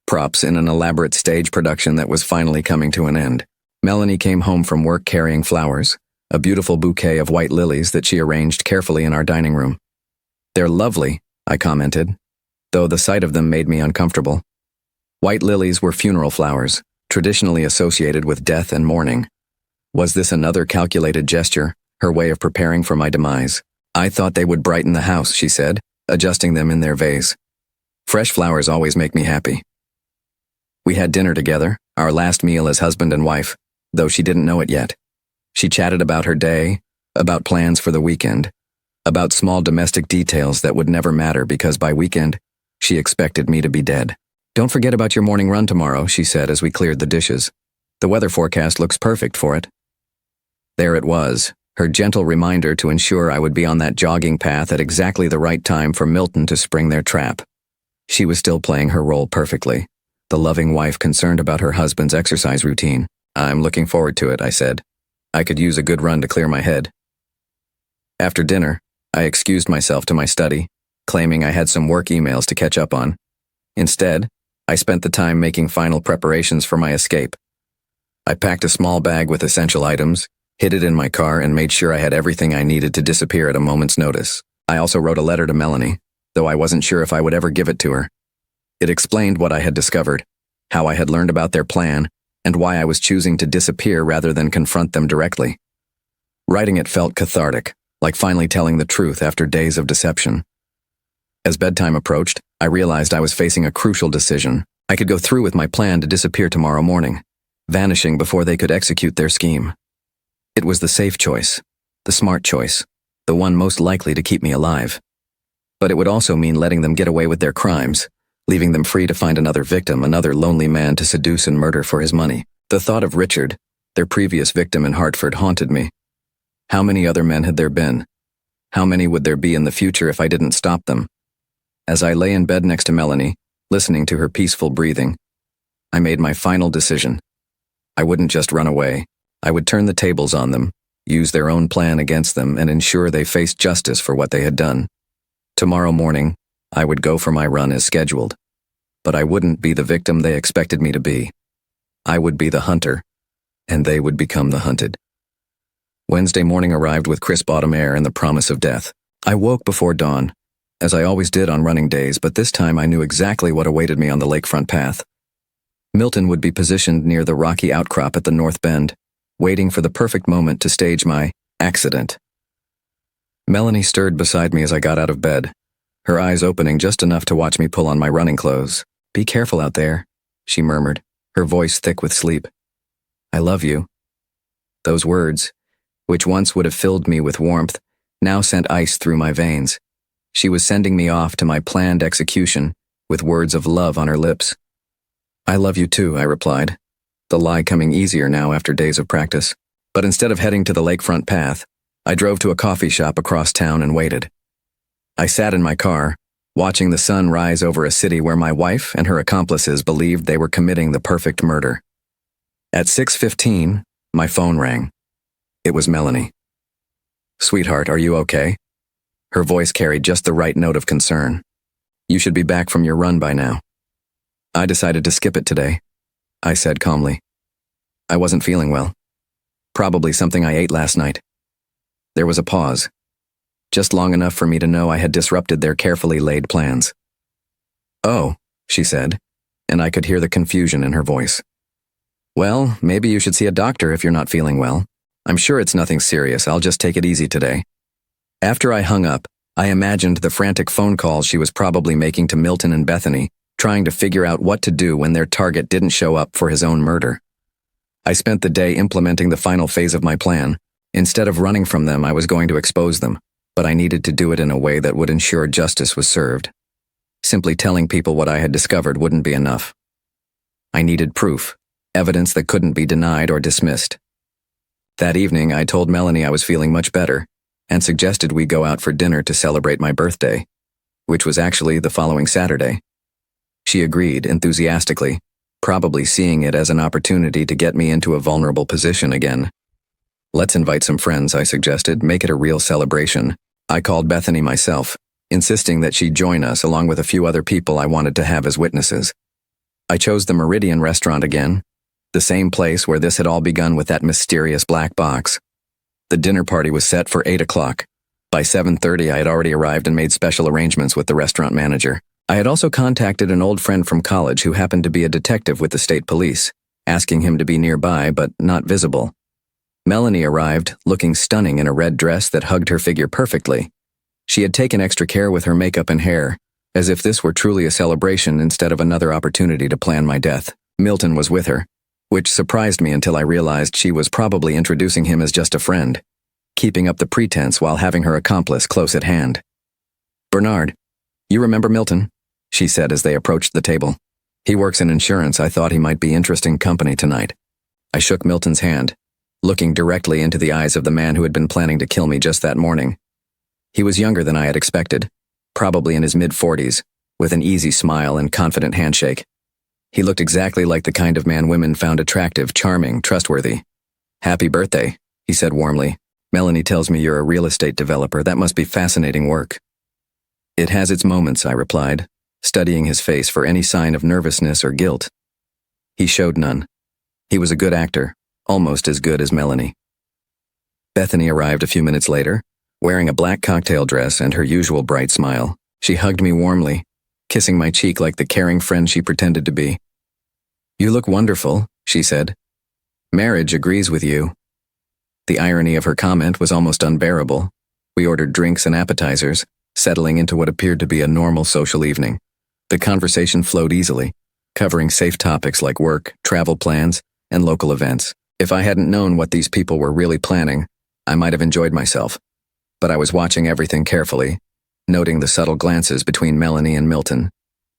Props in an elaborate stage production that was finally coming to an end. Melanie came home from work carrying flowers, a beautiful bouquet of white lilies that she arranged carefully in our dining room. "They're lovely," I commented, though the sight of them made me uncomfortable. White lilies were funeral flowers, traditionally associated with death and mourning. Was this another calculated gesture, her way of preparing for my demise? "I thought they would brighten the house," she said, adjusting them in their vase. "Fresh flowers always make me happy." We had dinner together, our last meal as husband and wife, though she didn't know it yet. She chatted about her day, about plans for the weekend, about small domestic details that would never matter because by weekend, she expected me to be dead. "Don't forget about your morning run tomorrow," she said as we cleared the dishes. "The weather forecast looks perfect for it." There it was, her gentle reminder to ensure I would be on that jogging path at exactly the right time for Milton to spring their trap. She was still playing her role perfectly, the loving wife concerned about her husband's exercise routine. "I'm looking forward to it," I said. "I could use a good run to clear my head." After dinner, I excused myself to my study, claiming I had some work emails to catch up on. Instead, I spent the time making final preparations for my escape. I packed a small bag with essential items, hid it in my car, and made sure I had everything I needed to disappear at a moment's notice. I also wrote a letter to Melanie, though I wasn't sure if I would ever give it to her. It explained what I had discovered, how I had learned about their plan, and why I was choosing to disappear rather than confront them directly. Writing it felt cathartic, like finally telling the truth after days of deception. As bedtime approached, I realized I was facing a crucial decision. I could go through with my plan to disappear tomorrow morning, vanishing before they could execute their scheme. It was the safe choice, the smart choice, the one most likely to keep me alive. But it would also mean letting them get away with their crimes, leaving them free to find another victim, another lonely man to seduce and murder for his money. The thought of Richard, their previous victim in Hartford, haunted me. How many other men had there been? How many would there be in the future if I didn't stop them? As I lay in bed next to Melanie, listening to her peaceful breathing, I made my final decision. I wouldn't just run away. I would turn the tables on them, use their own plan against them, and ensure they faced justice for what they had done. Tomorrow morning, I would go for my run as scheduled. But I wouldn't be the victim they expected me to be. I would be the hunter, and they would become the hunted. Wednesday morning arrived with crisp autumn air and the promise of death. I woke before dawn, as I always did on running days, but this time I knew exactly what awaited me on the lakefront path. Milton would be positioned near the rocky outcrop at the north bend. waiting for the perfect moment to stage my accident. Melanie stirred beside me as I got out of bed, her eyes opening just enough to watch me pull on my running clothes. "Be careful out there," she murmured, her voice thick with sleep. "I love you." Those words, which once would have filled me with warmth, now sent ice through my veins. She was sending me off to my planned execution with words of love on her lips. "I love you too," I replied, the lie coming easier now after days of practice. But instead of heading to the lakefront path, I drove to a coffee shop across town and waited. I sat in my car, watching the sun rise over a city where my wife and her accomplices believed they were committing the perfect murder. At 6:15, my phone rang. It was Melanie. "Sweetheart, are you okay?" Her voice carried just the right note of concern. "You should be back from your run by now." "I decided to skip it today," I said calmly. "I wasn't feeling well. Probably something I ate last night." There was a pause, just long enough for me to know I had disrupted their carefully laid plans. "Oh," she said, and I could hear the confusion in her voice. "Well, maybe you should see a doctor if you're not feeling well. I'm sure it's nothing serious. I'll just take it easy today." After I hung up, I imagined the frantic phone calls she was probably making to Milton and Bethany, trying to figure out what to do when their target didn't show up for his own murder. I spent the day implementing the final phase of my plan. Instead of running from them, I was going to expose them, but I needed to do it in a way that would ensure justice was served. Simply telling people what I had discovered wouldn't be enough. I needed proof, evidence that couldn't be denied or dismissed. That evening, I told Melanie I was feeling much better, and suggested we go out for dinner to celebrate my birthday, which was actually the following Saturday. She agreed enthusiastically, probably seeing it as an opportunity to get me into a vulnerable position again. "Let's invite some friends," I suggested, "make it a real celebration." I called Bethany myself, insisting that she join us along with a few other people I wanted to have as witnesses. I chose the Meridian restaurant again, the same place where this had all begun with that mysterious black box. The dinner party was set for 8 o'clock. By 7:30, I had already arrived and made special arrangements with the restaurant manager. I had also contacted an old friend from college who happened to be a detective with the state police, asking him to be nearby but not visible. Melanie arrived, looking stunning in a red dress that hugged her figure perfectly. She had taken extra care with her makeup and hair, as if this were truly a celebration instead of another opportunity to plan my death. Milton was with her, which surprised me until I realized she was probably introducing him as just a friend, keeping up the pretense while having her accomplice close at hand. "Bernard, you remember Milton?" she said as they approached the table. "He works in insurance. I thought he might be interesting company tonight." I shook Milton's hand, looking directly into the eyes of the man who had been planning to kill me just that morning. He was younger than I had expected, probably in his mid-40s, with an easy smile and confident handshake. He looked exactly like the kind of man women found attractive, charming, trustworthy. "Happy birthday," he said warmly. "Melanie tells me you're a real estate developer. That must be fascinating work." "It has its moments," I replied, studying his face for any sign of nervousness or guilt. He showed none. He was a good actor, almost as good as Melanie. Bethany arrived a few minutes later, wearing a black cocktail dress and her usual bright smile. She hugged me warmly, kissing my cheek like the caring friend she pretended to be. "You look wonderful," she said. "Marriage agrees with you." The irony of her comment was almost unbearable. We ordered drinks and appetizers, settling into what appeared to be a normal social evening. The conversation flowed easily, covering safe topics like work, travel plans, and local events. If I hadn't known what these people were really planning, I might have enjoyed myself. But I was watching everything carefully, noting the subtle glances between Melanie and Milton,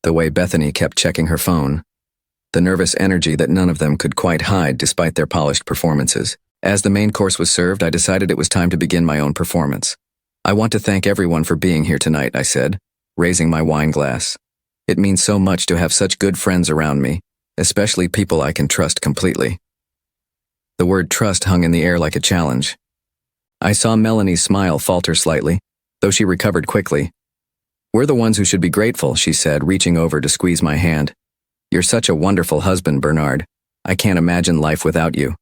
the way Bethany kept checking her phone, the nervous energy that none of them could quite hide despite their polished performances. As the main course was served, I decided it was time to begin my own performance. "I want to thank everyone for being here tonight," I said, raising my wine glass. "It means so much to have such good friends around me, especially people I can trust completely." The word trust hung in the air like a challenge. I saw Melanie's smile falter slightly, though she recovered quickly. "We're the ones who should be grateful," she said, reaching over to squeeze my hand. "You're such a wonderful husband, Bernard. I can't imagine life without you."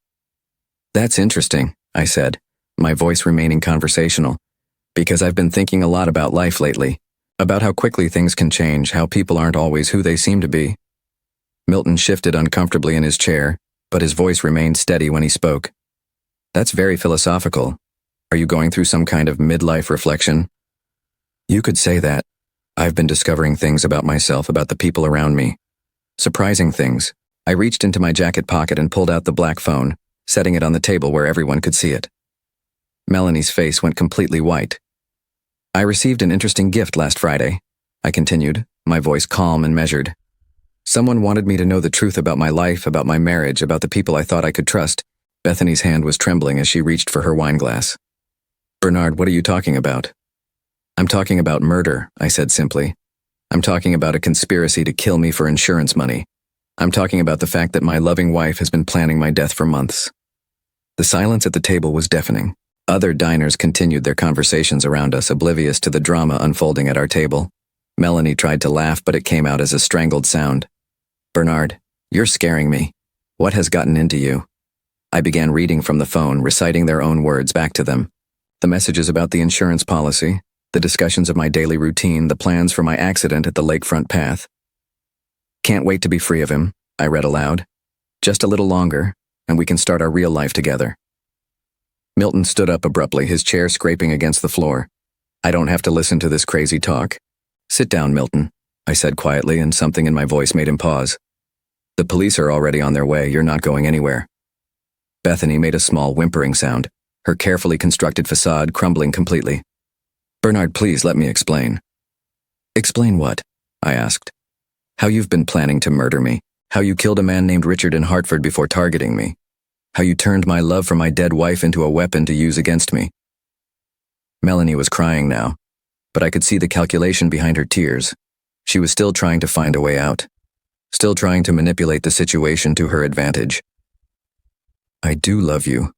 "That's interesting," I said, my voice remaining conversational, "because I've been thinking a lot about life lately, about how quickly things can change, how people aren't always who they seem to be." Milton shifted uncomfortably in his chair, but his voice remained steady when he spoke. That's very philosophical. Are you going through some kind of midlife reflection? You could say that. I've been discovering things about myself, about the people around me. Surprising things. I reached into my jacket pocket and pulled out the black phone, setting it on the table where everyone could see it. Melanie's face went completely white. I received an interesting gift last Friday, I continued, my voice calm and measured. Someone wanted me to know the truth about my life, about my marriage, about the people I thought I could trust. Bethany's hand was trembling as she reached for her wine glass. Bernard, what are you talking about? I'm talking about murder, I said simply. I'm talking about a conspiracy to kill me for insurance money. I'm talking about the fact that my loving wife has been planning my death for months. The silence at the table was deafening. Other diners continued their conversations around us, oblivious to the drama unfolding at our table. Melanie tried to laugh, but it came out as a strangled sound. Bernard, you're scaring me. What has gotten into you? I began reading from the phone, reciting their own words back to them. The messages about the insurance policy, the discussions of my daily routine, the plans for my accident at the lakefront path. Can't wait to be free of him, I read aloud. Just a little longer, and we can start our real life together. Milton stood up abruptly, his chair scraping against the floor. I don't have to listen to this crazy talk. Sit down, Milton, I said quietly, and something in my voice made him pause. The police are already on their way. You're not going anywhere. Bethany made a small whimpering sound, her carefully constructed facade crumbling completely. Bernard, please let me explain. Explain what? I asked. How you've been planning to murder me. How you killed a man named Richard in Hartford before targeting me. How you turned my love for my dead wife into a weapon to use against me. Melanie was crying now, but I could see the calculation behind her tears. She was still trying to find a way out. Still trying to manipulate the situation to her advantage. I do love you,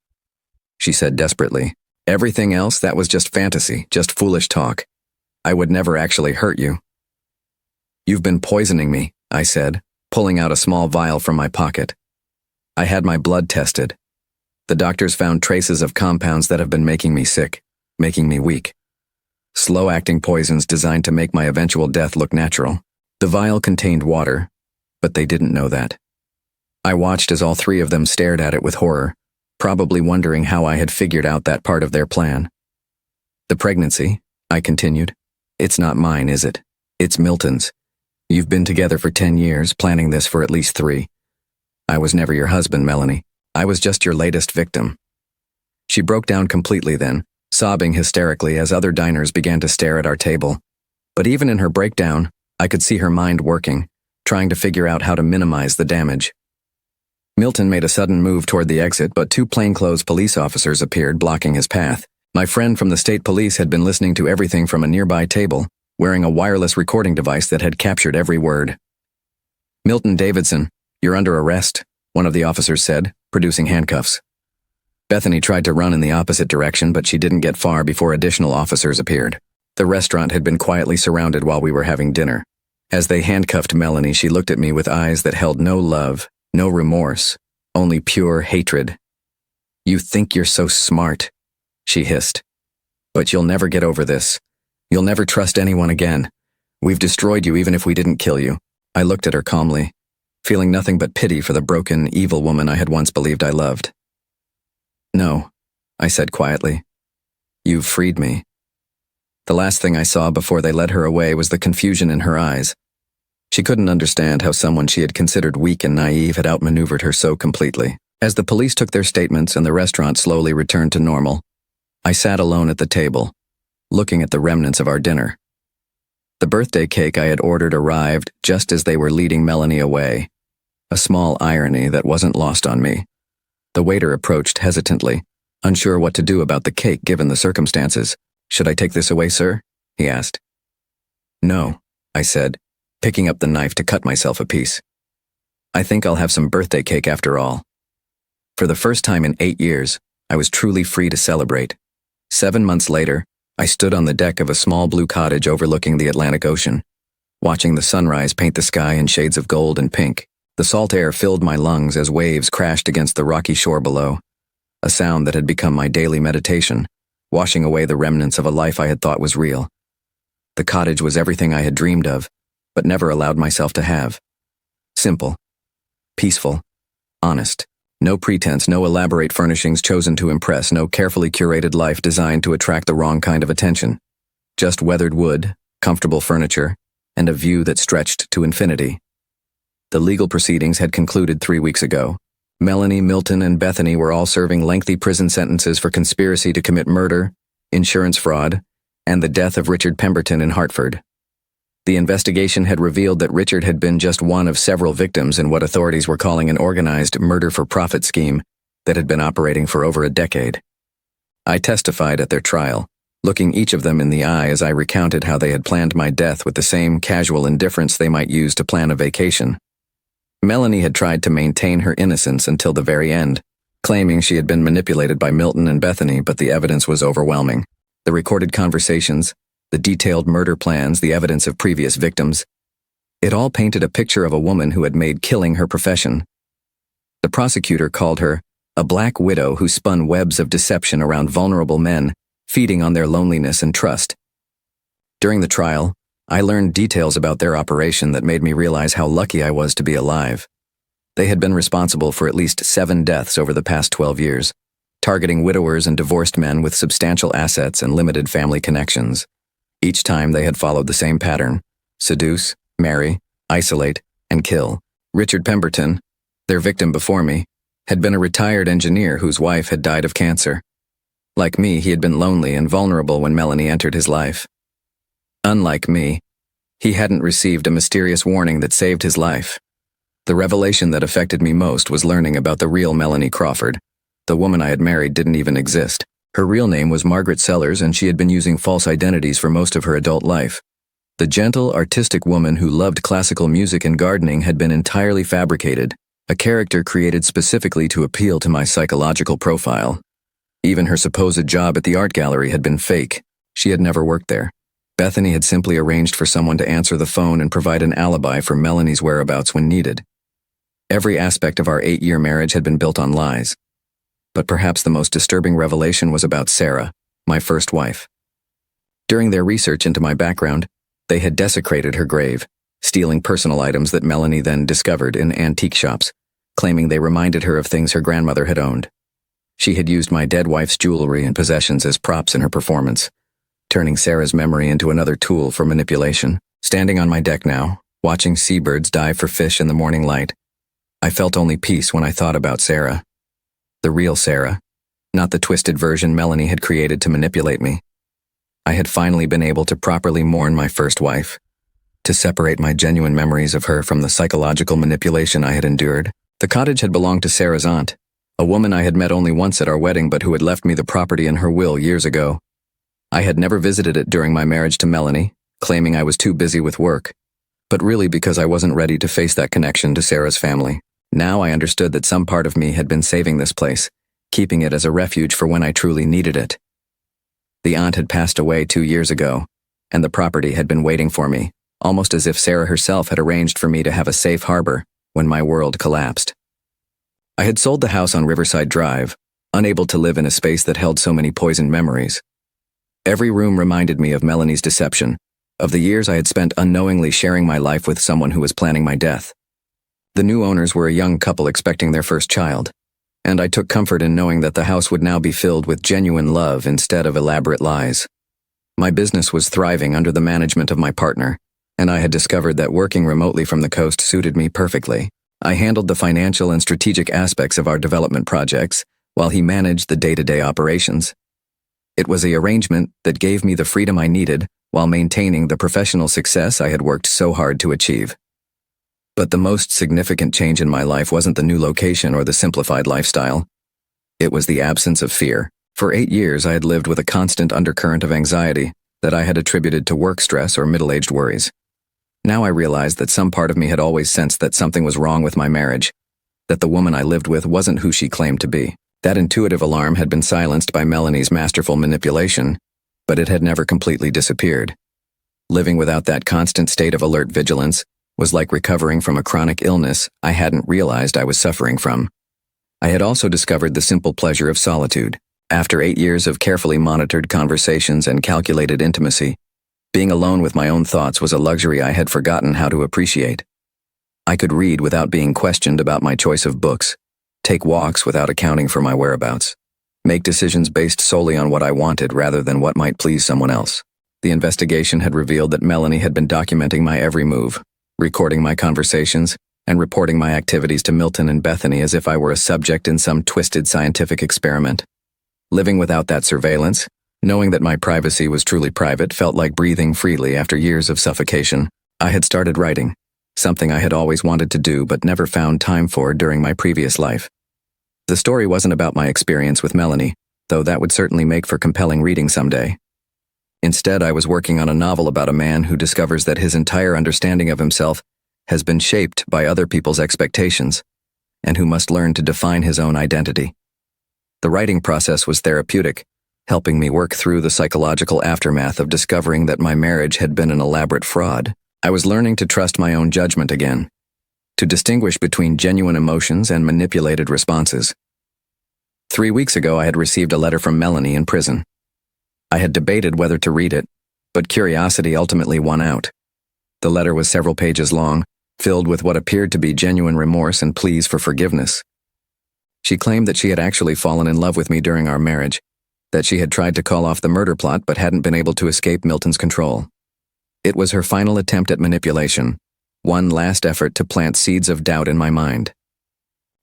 she said desperately. Everything else, that was just fantasy, just foolish talk. I would never actually hurt you. You've been poisoning me, I said, pulling out a small vial from my pocket. I had my blood tested. The doctors found traces of compounds that have been making me sick, making me weak. Slow-acting poisons designed to make my eventual death look natural. The vial contained water, but they didn't know that. I watched as all three of them stared at it with horror, probably wondering how I had figured out that part of their plan. The pregnancy, I continued. It's not mine, is it? It's Milton's. You've been together for 10 years, planning this for at least 3. I was never your husband, Melanie. I was just your latest victim. She broke down completely then, sobbing hysterically as other diners began to stare at our table. But even in her breakdown, I could see her mind working, trying to figure out how to minimize the damage. Milton made a sudden move toward the exit, but 2 plainclothes police officers appeared, blocking his path. My friend from the state police had been listening to everything from a nearby table, wearing a wireless recording device that had captured every word. Milton Davidson, you're under arrest, one of the officers said, producing handcuffs. Bethany tried to run in the opposite direction, but she didn't get far before additional officers appeared. The restaurant had been quietly surrounded while we were having dinner. As they handcuffed Melanie, she looked at me with eyes that held no love, no remorse, only pure hatred. You think you're so smart, she hissed. But you'll never get over this. You'll never trust anyone again. We've destroyed you even if we didn't kill you. I looked at her calmly, feeling nothing but pity for the broken, evil woman I had once believed I loved. No, I said quietly. You've freed me. The last thing I saw before they led her away was the confusion in her eyes. She couldn't understand how someone she had considered weak and naive had outmaneuvered her so completely. As the police took their statements and the restaurant slowly returned to normal, I sat alone at the table, looking at the remnants of our dinner. The birthday cake I had ordered arrived just as they were leading Melanie away, a small irony that wasn't lost on me. The waiter approached hesitantly, unsure what to do about the cake given the circumstances. Should I take this away, sir? He asked. No, I said, picking up the knife to cut myself a piece. I think I'll have some birthday cake after all. For the first time in 8 years, I was truly free to celebrate. 7 months later, I stood on the deck of a small blue cottage overlooking the Atlantic Ocean, watching the sunrise paint the sky in shades of gold and pink. The salt air filled my lungs as waves crashed against the rocky shore below, a sound that had become my daily meditation, washing away the remnants of a life I had thought was real. The cottage was everything I had dreamed of, but never allowed myself to have. Simple, peaceful, honest. No pretense, no elaborate furnishings chosen to impress, no carefully curated life designed to attract the wrong kind of attention. Just weathered wood, comfortable furniture, and a view that stretched to infinity. The legal proceedings had concluded 3 weeks ago. Melanie, Milton, and Bethany were all serving lengthy prison sentences for conspiracy to commit murder, insurance fraud, and the death of Richard Pemberton in Hartford. The investigation had revealed that Richard had been just one of several victims in what authorities were calling an organized murder-for-profit scheme that had been operating for over a decade. I testified at their trial, looking each of them in the eye as I recounted how they had planned my death with the same casual indifference they might use to plan a vacation. Melanie had tried to maintain her innocence until the very end, claiming she had been manipulated by Milton and Bethany, but the evidence was overwhelming. The recorded conversations, the detailed murder plans, the evidence of previous victims. It all painted a picture of a woman who had made killing her profession. The prosecutor called her a black widow who spun webs of deception around vulnerable men, feeding on their loneliness and trust. During the trial, I learned details about their operation that made me realize how lucky I was to be alive. They had been responsible for at least 7 deaths over the past 12 years, targeting widowers and divorced men with substantial assets and limited family connections. Each time they had followed the same pattern: seduce, marry, isolate, and kill. Richard Pemberton, their victim before me, had been a retired engineer whose wife had died of cancer. Like me, he had been lonely and vulnerable when Melanie entered his life. Unlike me, he hadn't received a mysterious warning that saved his life. The revelation that affected me most was learning about the real Melanie Crawford. The woman I had married didn't even exist. Her real name was Margaret Sellers, and she had been using false identities for most of her adult life. The gentle, artistic woman who loved classical music and gardening had been entirely fabricated, a character created specifically to appeal to my psychological profile. Even her supposed job at the art gallery had been fake. She had never worked there. Bethany had simply arranged for someone to answer the phone and provide an alibi for Melanie's whereabouts when needed. Every aspect of our 8-year marriage had been built on lies. But perhaps the most disturbing revelation was about Sarah, my first wife. During their research into my background, they had desecrated her grave, stealing personal items that Melanie then discovered in antique shops, claiming they reminded her of things her grandmother had owned. She had used my dead wife's jewelry and possessions as props in her performance, turning Sarah's memory into another tool for manipulation. Standing on my deck now, watching seabirds dive for fish in the morning light, I felt only peace when I thought about Sarah. The real Sarah, not the twisted version Melanie had created to manipulate me. I had finally been able to properly mourn my first wife, to separate my genuine memories of her from the psychological manipulation I had endured. The cottage had belonged to Sarah's aunt, a woman I had met only once at our wedding but who had left me the property in her will years ago. I had never visited it during my marriage to Melanie, claiming I was too busy with work, but really because I wasn't ready to face that connection to Sarah's family. Now I understood that some part of me had been saving this place, keeping it as a refuge for when I truly needed it. The aunt had passed away 2 years ago, and the property had been waiting for me, almost as if Sarah herself had arranged for me to have a safe harbor when my world collapsed. I had sold the house on Riverside Drive, unable to live in a space that held so many poisoned memories. Every room reminded me of Melanie's deception, of the years I had spent unknowingly sharing my life with someone who was planning my death. The new owners were a young couple expecting their first child, and I took comfort in knowing that the house would now be filled with genuine love instead of elaborate lies. My business was thriving under the management of my partner, and I had discovered that working remotely from the coast suited me perfectly. I handled the financial and strategic aspects of our development projects, while he managed the day-to-day operations. It was an arrangement that gave me the freedom I needed while maintaining the professional success I had worked so hard to achieve. But the most significant change in my life wasn't the new location or the simplified lifestyle. It was the absence of fear. For 8 years, I had lived with a constant undercurrent of anxiety that I had attributed to work stress or middle-aged worries. Now I realized that some part of me had always sensed that something was wrong with my marriage, that the woman I lived with wasn't who she claimed to be. That intuitive alarm had been silenced by Melanie's masterful manipulation, but it had never completely disappeared. Living without that constant state of alert vigilance was like recovering from a chronic illness I hadn't realized I was suffering from. I had also discovered the simple pleasure of solitude. After 8 years of carefully monitored conversations and calculated intimacy, being alone with my own thoughts was a luxury I had forgotten how to appreciate. I could read without being questioned about my choice of books, take walks without accounting for my whereabouts, make decisions based solely on what I wanted rather than what might please someone else. The investigation had revealed that Melanie had been documenting my every move, recording my conversations, and reporting my activities to Milton and Bethany as if I were a subject in some twisted scientific experiment. Living without that surveillance, knowing that my privacy was truly private, felt like breathing freely after years of suffocation. I had started writing, something I had always wanted to do but never found time for during my previous life. The story wasn't about my experience with Melanie, though that would certainly make for compelling reading someday. Instead, I was working on a novel about a man who discovers that his entire understanding of himself has been shaped by other people's expectations, and who must learn to define his own identity. The writing process was therapeutic, helping me work through the psychological aftermath of discovering that my marriage had been an elaborate fraud. I was learning to trust my own judgment again, to distinguish between genuine emotions and manipulated responses. 3 weeks ago, I had received a letter from Melanie in prison. I had debated whether to read it, but curiosity ultimately won out. The letter was several pages long, filled with what appeared to be genuine remorse and pleas for forgiveness. She claimed that she had actually fallen in love with me during our marriage, that she had tried to call off the murder plot but hadn't been able to escape Milton's control. It was her final attempt at manipulation, one last effort to plant seeds of doubt in my mind.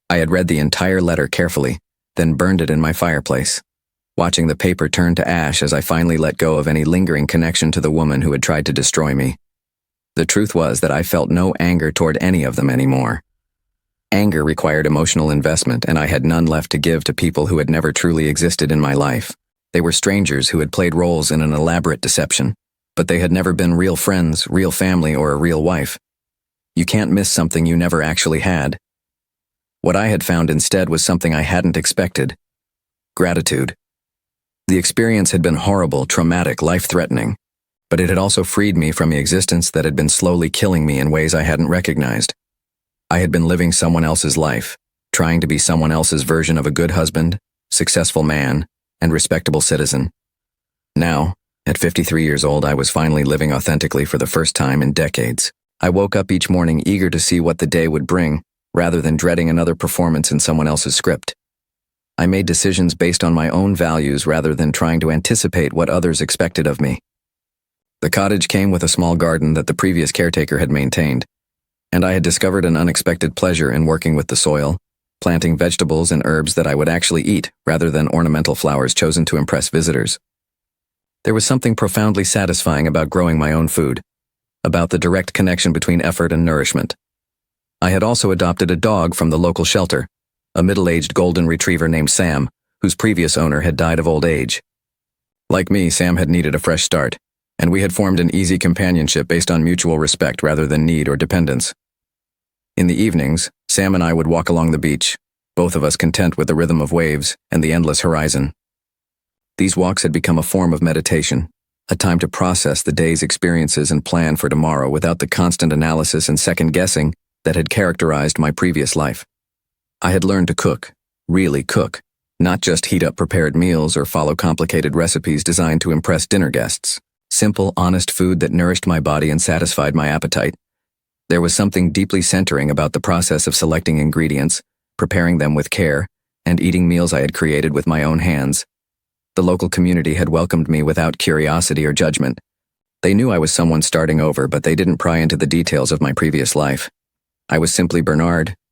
I had read the entire letter carefully, then burned it in my fireplace, watching the paper turn to ash as I finally let go of any lingering connection to the woman who had tried to destroy me. The truth was that I felt no anger toward any of them anymore. Anger required emotional investment, and I had none left to give to people who had never truly existed in my life. They were strangers who had played roles in an elaborate deception, but they had never been real friends, real family, or a real wife. You can't miss something you never actually had. What I had found instead was something I hadn't expected: gratitude. The experience had been horrible, traumatic, life-threatening, but it had also freed me from the existence that had been slowly killing me in ways I hadn't recognized. I had been living someone else's life, trying to be someone else's version of a good husband, successful man, and respectable citizen. Now, at 53 years old, I was finally living authentically for the first time in decades. I woke up each morning eager to see what the day would bring, rather than dreading another performance in someone else's script. I made decisions based on my own values rather than trying to anticipate what others expected of me. The cottage came with a small garden that the previous caretaker had maintained, and I had discovered an unexpected pleasure in working with the soil, planting vegetables and herbs that I would actually eat rather than ornamental flowers chosen to impress visitors. There was something profoundly satisfying about growing my own food, about the direct connection between effort and nourishment. I had also adopted a dog from the local shelter, a middle-aged golden retriever named Sam, whose previous owner had died of old age. Like me, Sam had needed a fresh start, and we had formed an easy companionship based on mutual respect rather than need or dependence. In the evenings, Sam and I would walk along the beach, both of us content with the rhythm of waves and the endless horizon. These walks had become a form of meditation, a time to process the day's experiences and plan for tomorrow without the constant analysis and second-guessing that had characterized my previous life. I had learned to cook, really cook, not just heat up prepared meals or follow complicated recipes designed to impress dinner guests. Simple, honest food that nourished my body and satisfied my appetite. There was something deeply centering about the process of selecting ingredients, preparing them with care, and eating meals I had created with my own hands. The local community had welcomed me without curiosity or judgment. They knew I was someone starting over, but they didn't pry into the details of my previous life. I was simply Bernard,